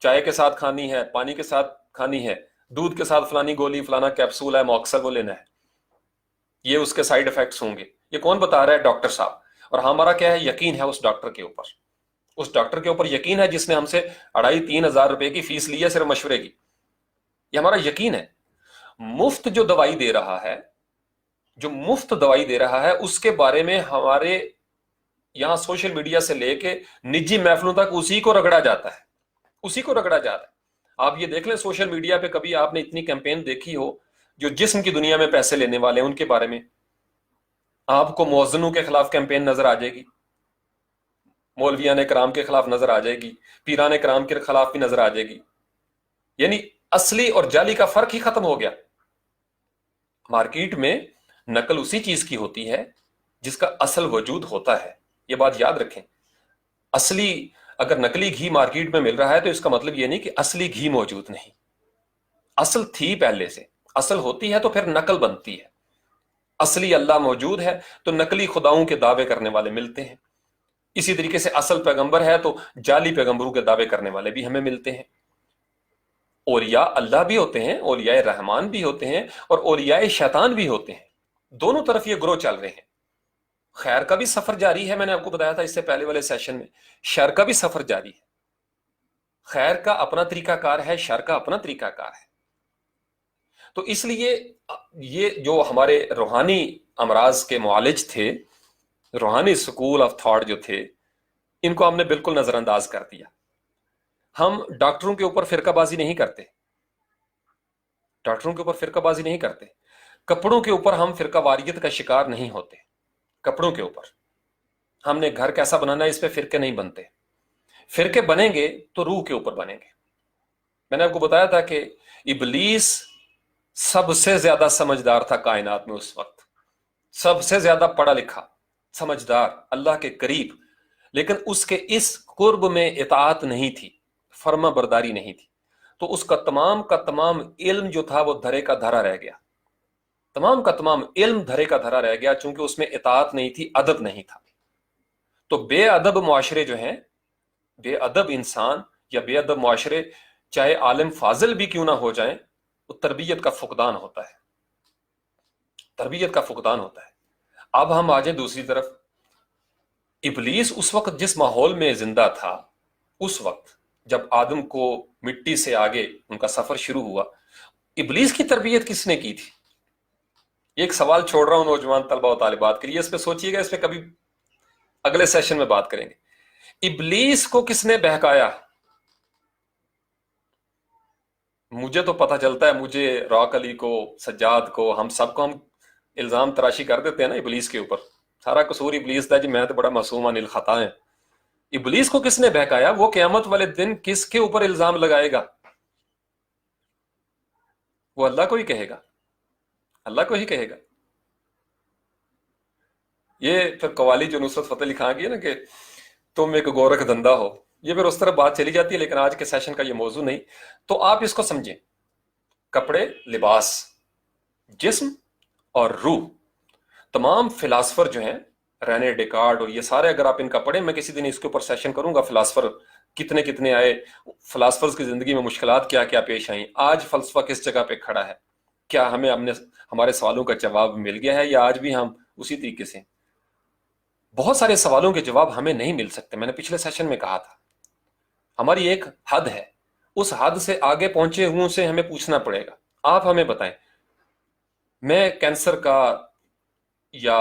चाय के साथ खानी है, पानी के साथ खानी है, दूध के साथ फलानी गोली, फलाना कैप्सूल है, मॉक्सल वो लेना है, ये उसके साइड इफेक्ट्स होंगे। ये कौन बता रहा है? डॉक्टर साहब। और हमारा क्या है? यकीन है उस डॉक्टर के ऊपर, उस डॉक्टर के ऊपर यकीन है जिसने हमसे 2,500-3,000 रुपए की फीस ली है सिर्फ मशवरे की। ये हमारा यकीन है। मुफ्त जो दवाई दे रहा है, जो मुफ्त दवाई दे रहा है, उसके बारे में हमारे यहां सोशल मीडिया से लेके निजी महफिलों तक उसी को रगड़ा जाता है, اسی کو رگڑا جا رہا ہے. آپ یہ دیکھ لیں سوشل میڈیا پہ کبھی آپ نے اتنی کیمپین دیکھی ہو جو جسم کی دنیا میں پیسے لینے والے ہیں ان کے بارے میں. آپ کو مؤذنوں کے خلاف کیمپین نظر آ جائے گی، مولویان کرام کے خلاف نظر آ جائے گی، پیران کرام کے خلاف بھی نظر آ جائے گی. یعنی اصلی اور جعلی کا فرق ہی ختم ہو گیا. مارکیٹ میں نقل اسی چیز کی ہوتی ہے جس کا اصل وجود ہوتا ہے. یہ بات یاد رکھیں. اصلی اگر نقلی گھی مارکیٹ میں مل رہا ہے تو اس کا مطلب یہ نہیں کہ اصلی گھی موجود نہیں. اصل تھی پہلے سے، اصل ہوتی ہے تو پھر نقل بنتی ہے. اصلی اللہ موجود ہے تو نقلی خداؤں کے دعوے کرنے والے ملتے ہیں. اسی طریقے سے اصل پیغمبر ہے تو جعلی پیغمبروں کے دعوے کرنے والے بھی ہمیں ملتے ہیں. اولیاء اللہ بھی ہوتے ہیں، اولیاء رحمان بھی ہوتے ہیں، اور اولیاء شیطان بھی ہوتے ہیں. دونوں طرف یہ گروہ چل رہے ہیں. خیر کا بھی سفر جاری ہے، میں نے آپ کو بتایا تھا اس سے پہلے والے سیشن میں. شر کا بھی سفر جاری ہے. خیر کا اپنا طریقہ کار ہے، شر کا اپنا طریقہ کار ہے. تو اس لیے یہ جو ہمارے روحانی امراض کے معالج تھے، روحانی سکول آف تھاٹ جو تھے، ان کو ہم نے بالکل نظر انداز کر دیا. ہم ڈاکٹروں کے اوپر فرقہ بازی نہیں کرتے، ڈاکٹروں کے اوپر فرقہ بازی نہیں کرتے. کپڑوں کے اوپر ہم فرقہ واریت کا شکار نہیں ہوتے. کپڑوں کے اوپر ہم نے گھر کیسا بنانا ہے اس پہ فرقے نہیں بنتے. فرقے بنیں گے تو روح کے اوپر بنیں گے. میں نے آپ کو بتایا تھا کہ ابلیس سب سے زیادہ سمجھدار تھا کائنات میں اس وقت، سب سے زیادہ پڑھا لکھا، سمجھدار، اللہ کے قریب. لیکن اس کے اس قرب میں اطاعت نہیں تھی، فرما برداری نہیں تھی. تو اس کا تمام علم جو تھا وہ دھرے کا دھرا رہ گیا. تمام کا تمام علم دھرے کا دھرا رہ گیا چونکہ اس میں اطاعت نہیں تھی، ادب نہیں تھا. تو بے ادب معاشرے جو ہیں، بے ادب انسان یا بے ادب معاشرے چاہے عالم فاضل بھی کیوں نہ ہو جائیں، وہ تربیت کا فقدان ہوتا ہے. تربیت کا فقدان ہوتا ہے. اب ہم آ جائیں دوسری طرف. ابلیس اس وقت جس ماحول میں زندہ تھا، اس وقت جب آدم کو مٹی سے آگے ان کا سفر شروع ہوا، ابلیس کی تربیت کس نے کی تھی؟ ایک سوال چھوڑ رہا ہوں نوجوان طلبہ و طالبات کے لیے، اس پہ سوچئے گا، اس پہ کبھی اگلے سیشن میں بات کریں گے. ابلیس کو کس نے بہکایا؟ مجھے تو پتہ چلتا ہے، مجھے راک علی کو، سجاد کو، ہم سب کو ہم الزام تراشی کر دیتے ہیں نا ابلیس کے اوپر. سارا قصور ابلیس تھا جی، میں تو بڑا معصوم عن الخطا ہے. ابلیس کو کس نے بہکایا؟ وہ قیامت والے دن کس کے اوپر الزام لگائے گا؟ وہ اللہ کو ہی کہے گا، اللہ کو ہی کہے گا. یہ پھر قوالی جو نصرت فتح علی خان کی ہے نا کہ تم ایک گورکھ دھندا ہو، یہ پھر اس طرح بات چلی جاتی ہے، لیکن آج کے سیشن کا یہ موضوع نہیں. تو آپ اس کو سمجھیں. کپڑے، لباس، جسم اور روح. تمام فلاسفر جو ہیں، رینے ڈیکارٹ اور یہ سارے، اگر آپ ان کا پڑھیں، میں کسی دن اس کے اوپر سیشن کروں گا، فلاسفر کتنے کتنے آئے، فلاسفرز کی زندگی میں مشکلات کیا کیا پیش آئیں، آج فلسفہ کس جگہ پہ کھڑا ہے، کیا ہمیں ہمارے سوالوں کا جواب مل گیا ہے یا آج بھی ہم اسی طریقے سے. بہت سارے سوالوں کے جواب ہمیں نہیں مل سکتے. میں نے پچھلے سیشن میں کہا تھا ہماری ایک حد ہے، اس حد سے آگے پہنچے ہوں سے ہمیں پوچھنا پڑے گا. آپ ہمیں بتائیں، میں کینسر کا یا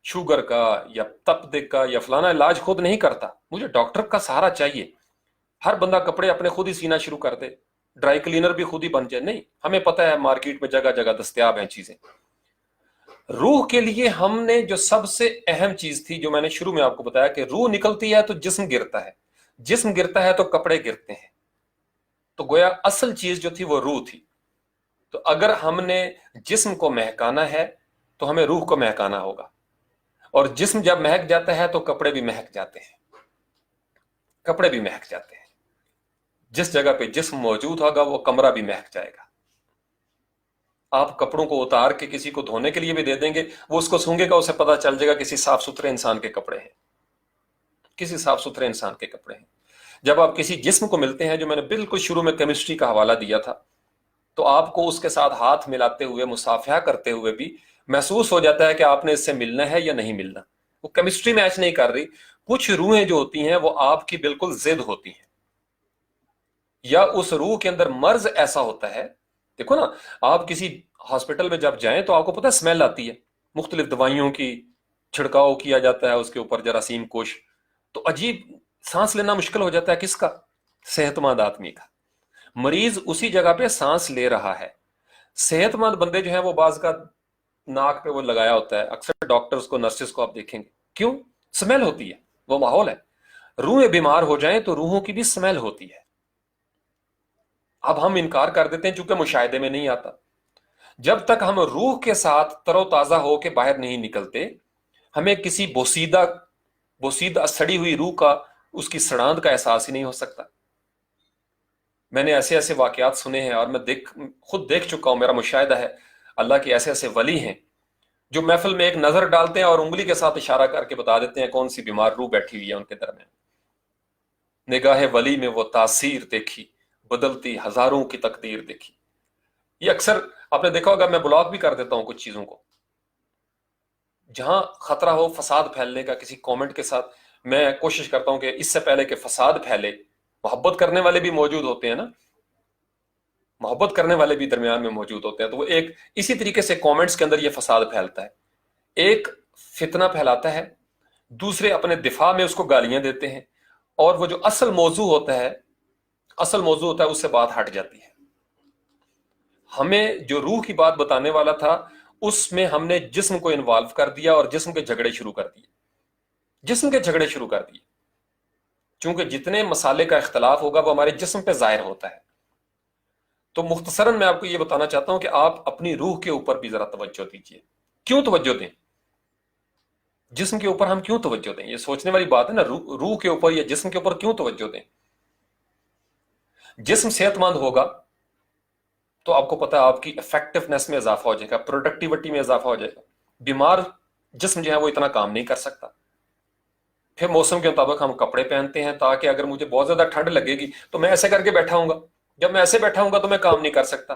شوگر کا یا تپدق کا یا فلانا علاج خود نہیں کرتا، مجھے ڈاکٹر کا سہارا چاہیے. ہر بندہ کپڑے اپنے خود ہی سینا شروع کر دے، ڈرائی کلینر بھی خود ہی بن جائے. نہیں، ہمیں پتہ ہے مارکیٹ میں جگہ جگہ دستیاب ہیں چیزیں. روح کے لیے ہم نے جو سب سے اہم چیز تھی، جو میں نے شروع میں آپ کو بتایا کہ روح نکلتی ہے تو جسم گرتا ہے، جسم گرتا ہے تو کپڑے گرتے ہیں. تو گویا اصل چیز جو تھی وہ روح تھی. تو اگر ہم نے جسم کو مہکانا ہے تو ہمیں روح کو مہکانا ہوگا، اور جسم جب مہک جاتا ہے تو کپڑے بھی مہک جاتے ہیں. کپڑے بھی مہک جاتے ہیں. جس جگہ پہ جسم موجود ہوگا وہ کمرہ بھی مہک جائے گا. آپ کپڑوں کو اتار کے کسی کو دھونے کے لیے بھی دے دیں گے، وہ اس کو سونگے گا، اسے پتا چل جائے گا کسی صاف ستھرے انسان کے کپڑے ہیں، کسی صاف ستھرے انسان کے کپڑے ہیں. جب آپ کسی جسم کو ملتے ہیں، جو میں نے بالکل شروع میں کیمسٹری کا حوالہ دیا تھا، تو آپ کو اس کے ساتھ ہاتھ ملاتے ہوئے، مصافحہ کرتے ہوئے بھی محسوس ہو جاتا ہے کہ آپ نے اس سے ملنا ہے یا نہیں ملنا. وہ کیمسٹری میچ نہیں کر رہی. کچھ روحیں جو ہوتی ہیں وہ آپ کی بالکل ضد ہوتی ہیں، یا اس روح کے اندر مرض ایسا ہوتا ہے. دیکھو نا، آپ کسی ہاسپٹل میں جب جائیں تو آپ کو پتہ ہے اسمیل آتی ہے، مختلف دوائیوں کی چھڑکاؤ کیا جاتا ہے اس کے اوپر، جراثیم کوش. تو عجیب، سانس لینا مشکل ہو جاتا ہے. کس کا؟ सेहतमंद आदमी का। मरीज उसी जगह पे सांस ले रहा है। सेहतमंद बंदे जो है वो बाज का नाक पे वो लगाया होता है, अक्सर डॉक्टर्स को नर्सेस को आप देखेंगे, क्यों? स्मेल होती है, वो माहौल है। रूहें बीमार हो जाएं तो रूहों की भी स्मेल होती है। अब हम इनकार कर देते हैं चूंकि मुशाहिदे में नहीं आता। जब तक हम रूह के साथ तरोताजा होकर बाहर नहीं निकलते, हमें किसी बोसीदा सड़ी हुई रूह का, उसकी सड़ांध का एहसास ही नहीं हो सकता। मैंने ऐसे ऐसे वाकयात सुने हैं और मैं खुद देख चुका हूं, मेरा मुशाहिदा है। अल्लाह के ऐसे ऐसे वली हैं जो महफिल में एक नजर डालते हैं और उंगली के साथ इशारा करके बता देते हैं कौन सी बीमार रूह बैठी हुई है उनके दरमियान। निगाह वली में वो तासीर देखी, बदलती हजारों की तकदीर देखी। ये अक्सर आपने देखा होगा, मैं ब्लॉक भी कर देता हूं कुछ चीजों को। जहां खतरा हो फसाद फैलने का किसी कमेंट के साथ, मैं कोशिश करता हूं कि इससे पहले कि फसाद फैले, मोहब्बत करने वाले भी मौजूद होते हैं ना, मोहब्बत करने वाले भी दरमियान में मौजूद होते हैं। तो वो एक इसी तरीके से कमेंट्स के अंदर ये फसाद फैलता है। एक फितना फैलाता है, दूसरे अपने दिफा में उसको गालियां देते हैं, और वो जो असल मौजू होता है उससे बात हट जाती है। हमें जो रूह की बात बताने वाला था उसमें हमने जिस्म को इन्वॉल्व कर दिया और जिस्म के झगड़े शुरू कर दिए। चूंकि जितने मसाले का इख्तलाफ होगा वो हमारे जिस्म पे जाहिर होता है। तो मुख्तसरन मैं आपको ये बताना चाहता हूं कि आप अपनी रूह के ऊपर भी जरा तवज्जो दीजिए। क्यों तवज्जो दें? जिस्म के ऊपर हम क्यों तवज्जो दें? ये सोचने वाली बात है ना, रूह के ऊपर या जिस्म के ऊपर क्यों तवज्जो दें? जिस्म सेहतमंद होगा तो आपको पता है आपकी इफेक्टिवनेस में इजाफा हो जाएगा, प्रोडक्टिविटी में इजाफा हो जाएगा। बीमार जिस्म जो है वो इतना काम नहीं कर सकता। फिर मौसम के मुताबिक हम कपड़े पहनते हैं ताकि अगर मुझे बहुत ज्यादा ठंड लगेगी तो मैं ऐसे करके बैठा हूंगा, जब मैं ऐसे बैठा हूंगा तो मैं काम नहीं कर सकता।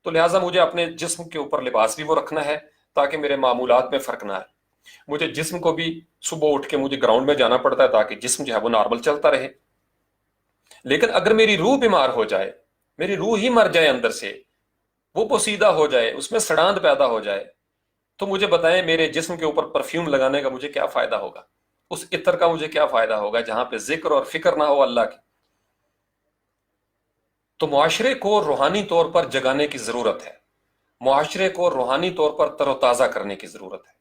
तो लिहाजा मुझे अपने जिस्म के ऊपर लिबास भी वो रखना है ताकि मेरे मामूलात में फर्क ना आए। मुझे जिस्म को भी सुबह उठ के मुझे ग्राउंड में जाना पड़ता है ताकि जिस्म जो है वो नॉर्मल चलता रहे। लेकिन अगर मेरी रूह बीमार हो जाए, मेरी रूह ही मर जाए अंदर से, वो पोसीदा हो जाए, उसमें सड़ांध पैदा हो जाए, तो मुझे बताएं मेरे जिस्म के ऊपर परफ्यूम लगाने का मुझे क्या फायदा होगा? उस इत्र का मुझे क्या फायदा होगा जहां पे जिक्र और फिक्र ना हो अल्लाह की? तो मुआशरे को रूहानी तौर पर जगाने की जरूरत है, मुआशरे को रूहानी तौर पर तरोताजा करने की जरूरत है,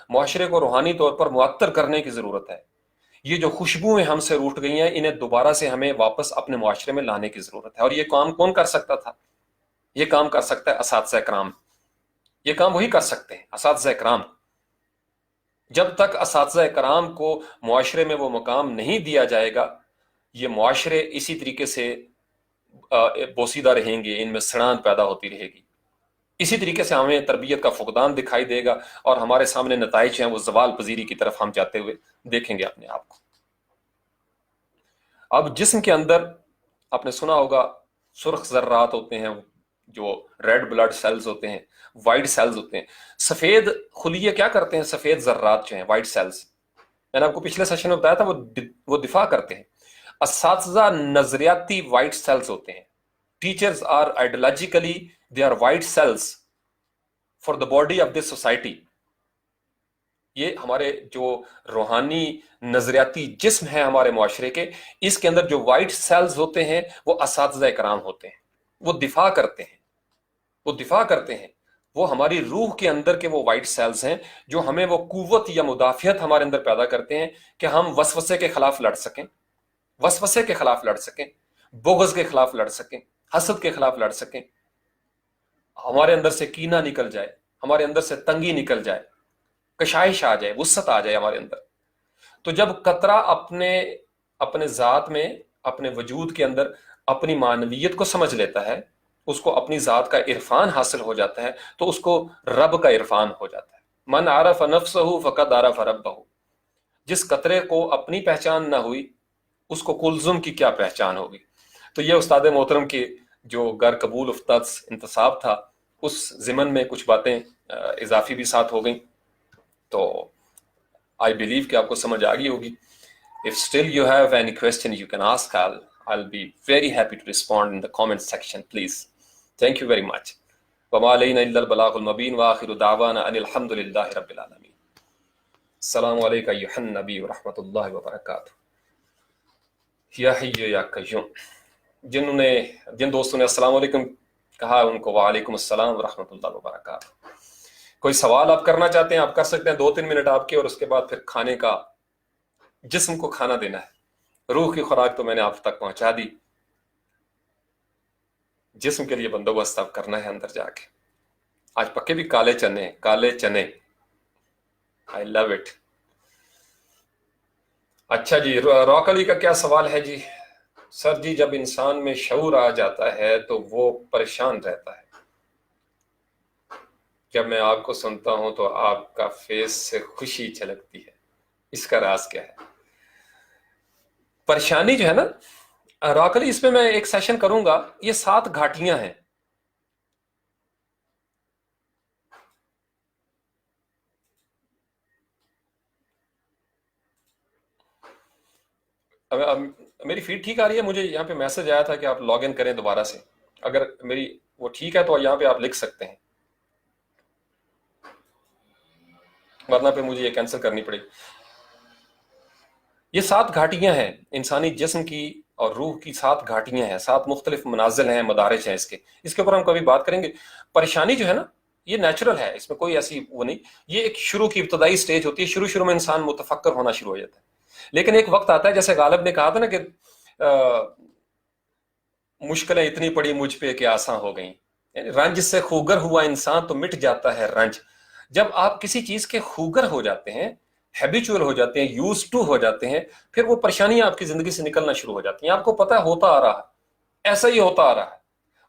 मुआशरे को रूहानी तौर पर मुअत्तर करने की जरूरत है। ये जो खुशबुएं हमसे रूठ गई हैं इन्हें दोबारा से हमें वापस अपने मुआशरे में लाने की जरूरत है। और ये काम कौन कर सकता था? ये काम कर सकता है असातिज़ा इकराम। ये काम वही कर सकते हैं, असातिज़ा इकराम। जब तक असातिज़ा इकराम को मुआशरे में वो मकाम नहीं दिया जाएगा, ये मुआशरे इसी तरीके से बोसीदा रहेंगे, इनमें सड़ांध पैदा होती रहेगी। इसी तरीके से हमें तरबियत का फुकदान दिखाई देगा और हमारे सामने नताइज हैं वो जवाल पजीरी की तरफ हम जाते हुए देखेंगे अपने आप को। अब जिस्म के अंदर आपने सुना होगा सुर्ख जर्रात होते हैं, जो रेड ब्लड सेल्स होते हैं, वाइट सेल्स होते हैं। सफेद खुलिये क्या करते हैं? सफेद जर्रात जो हैं, वाइट सेल्स, मैंने आपको पिछले सेशन में बताया था, वो दिफा करते हैं। असातिज़ा नजरियाती वाइट सेल्स होते हैं। Teachers are ideologically they are white cells for the body of this society. ये हमारे जो रूहानी नजरियाती जिस्म है हमारे मुआशरे के, इसके अंदर जो वाइट सेल्स होते हैं वो असातिज़ा इकराम होते हैं। वो दिफा करते हैं, वो हमारी रूह के अंदर के वो वाइट सेल्स हैं जो हमें वो कुव्वत या मुदाफियत हमारे अंदर पैदा करते हैं कि हम वसवसे के खिलाफ लड़ सकें, बुग़्ज़ के खिलाफ लड़ सकें, हसद के खिलाफ लड़ सकें, हमारे अंदर से कीना निकल जाए, हमारे अंदर से तंगी निकल जाए, कशाइश आ जाए, वुस्सत आ जाए हमारे अंदर। तो जब कतरा अपने ज़ात में, अपने वजूद के अंदर अपनी मानवियत को समझ लेता है, उसको अपनी ज़ात का इरफान हासिल हो जाता है, तो उसको रब का इरफान हो जाता है। मन आरफ नफ्सहु फ़क़द आरफ रब्बहु। जिस कतरे को अपनी पहचान ना हुई उसको कुलजुम की क्या पहचान होगी? तो ये उस्ताद मोहतरम की जो गर कबूल उफ्ताद इंतसाब था, उस ज़िमन में कुछ बातें इजाफी भी साथ हो गई। तो आई बिलीव कि आपको समझ आ गई होगी। If still you have any question you can ask, I'll be very happy to respond in the comment section, please. Thank you very much. وما علينا إلا البلاغ المبين وآخر دعوانا أن الحمد لله رب العالمين. السلام عليك أيها النبي ورحمة الله وبركاته. یا حی یا قیوم. جن دوستوں نے السلام علیکم کہا ان کو وعلیکم السلام ورحمۃ اللہ وبرکاتہ. کوئی سوال آپ کرنا چاہتے ہیں آپ کر سکتے ہیں, 2-3 منٹ آپ کے, اور اس کے بعد پھر کھانے کا, جسم کو کھانا دینا ہے. روح کی خوراک تو میں نے آپ تک پہنچا دی, جسم کے لیے بندوبست آپ کرنا ہے اندر جا کے. آج پکے بھی کالے چنے, کالے چنے, آئی لو اٹ. اچھا جی, روک علی کا کیا سوال ہے جی؟ سر جی, جب انسان میں شعور آ جاتا ہے تو وہ پریشان رہتا ہے. جب میں آپ کو سنتا ہوں تو آپ کا فیس سے خوشی چھلکتی ہے, اس کا راز کیا ہے؟ پریشانی جو ہے نا روک علی, اس پہ میں ایک سیشن کروں گا. یہ 7 گھاٹیاں ہیں. اب میری فیڈ ٹھیک آ رہی ہے؟ مجھے یہاں پہ میسج آیا تھا کہ آپ لاگ ان کریں دوبارہ سے. اگر میری وہ ٹھیک ہے تو یہاں پہ آپ لکھ سکتے ہیں, ورنہ پہ مجھے یہ کینسل کرنی پڑے گی. یہ 7 گھاٹیاں ہیں انسانی جسم کی اور روح کی. 7 گھاٹیاں ہیں, 7 مختلف منازل ہیں, مدارج ہیں. اس کے اوپر ہم کبھی بات کریں گے. پریشانی جو ہے نا یہ نیچرل ہے, اس میں کوئی ایسی وہ نہیں. یہ ایک شروع کی ابتدائی سٹیج ہوتی ہے. شروع میں انسان متفکر ہونا شروع ہو جاتا ہے, لیکن ایک وقت آتا ہے, جیسے غالب نے کہا تھا نا کہ مشکلیں اتنی پڑی مجھ پہ کہ آسان ہو گئیں. یعنی رنج سے خوگر ہوا انسان تو مٹ جاتا ہے رنج. جب آپ کسی چیز کے خوگر ہو جاتے ہیں, ہیبیچول ہو جاتے ہیں, یوز ٹو ہو جاتے ہیں, پھر وہ پریشانیاں آپ کی زندگی سے نکلنا شروع ہو جاتی ہیں. آپ کو پتہ ہوتا آ رہا ہے, ایسا ہی ہوتا آ رہا ہے.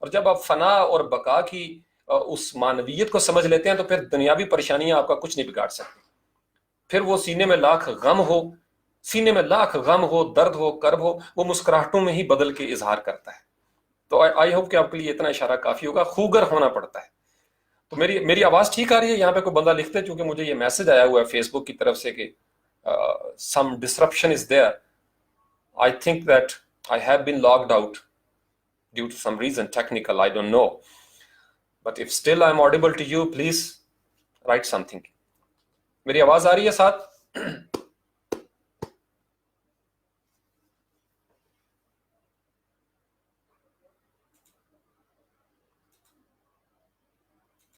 اور جب آپ فنا اور بقا کی اس معنویت کو سمجھ لیتے ہیں تو پھر دنیاوی پریشانیاں آپ کا کچھ نہیں بگاڑ سکتی. پھر وہ سینے میں لاکھ غم ہو, سینے میں لاکھ غم ہو, درد ہو, کرب ہو, وہ مسکراہٹوں میں ہی بدل کے اظہار کرتا ہے. تو آئی ہوپ کہ آپ کے لیے اتنا اشارہ کافی ہوگا. خوگر ہونا پڑتا ہے. تو میری آواز ٹھیک آ رہی ہے؟ یہاں پہ کوئی بندہ لکھتے ہیں, چونکہ مجھے یہ میسج آیا ہوا ہے فیس بک کی طرف سے کہ some disruption is there. I think that I have been logged out due to some reason, technical, I don't know. But if still I'm audible to you, please write something. میری آواز آ رہی ہے ساتھ؟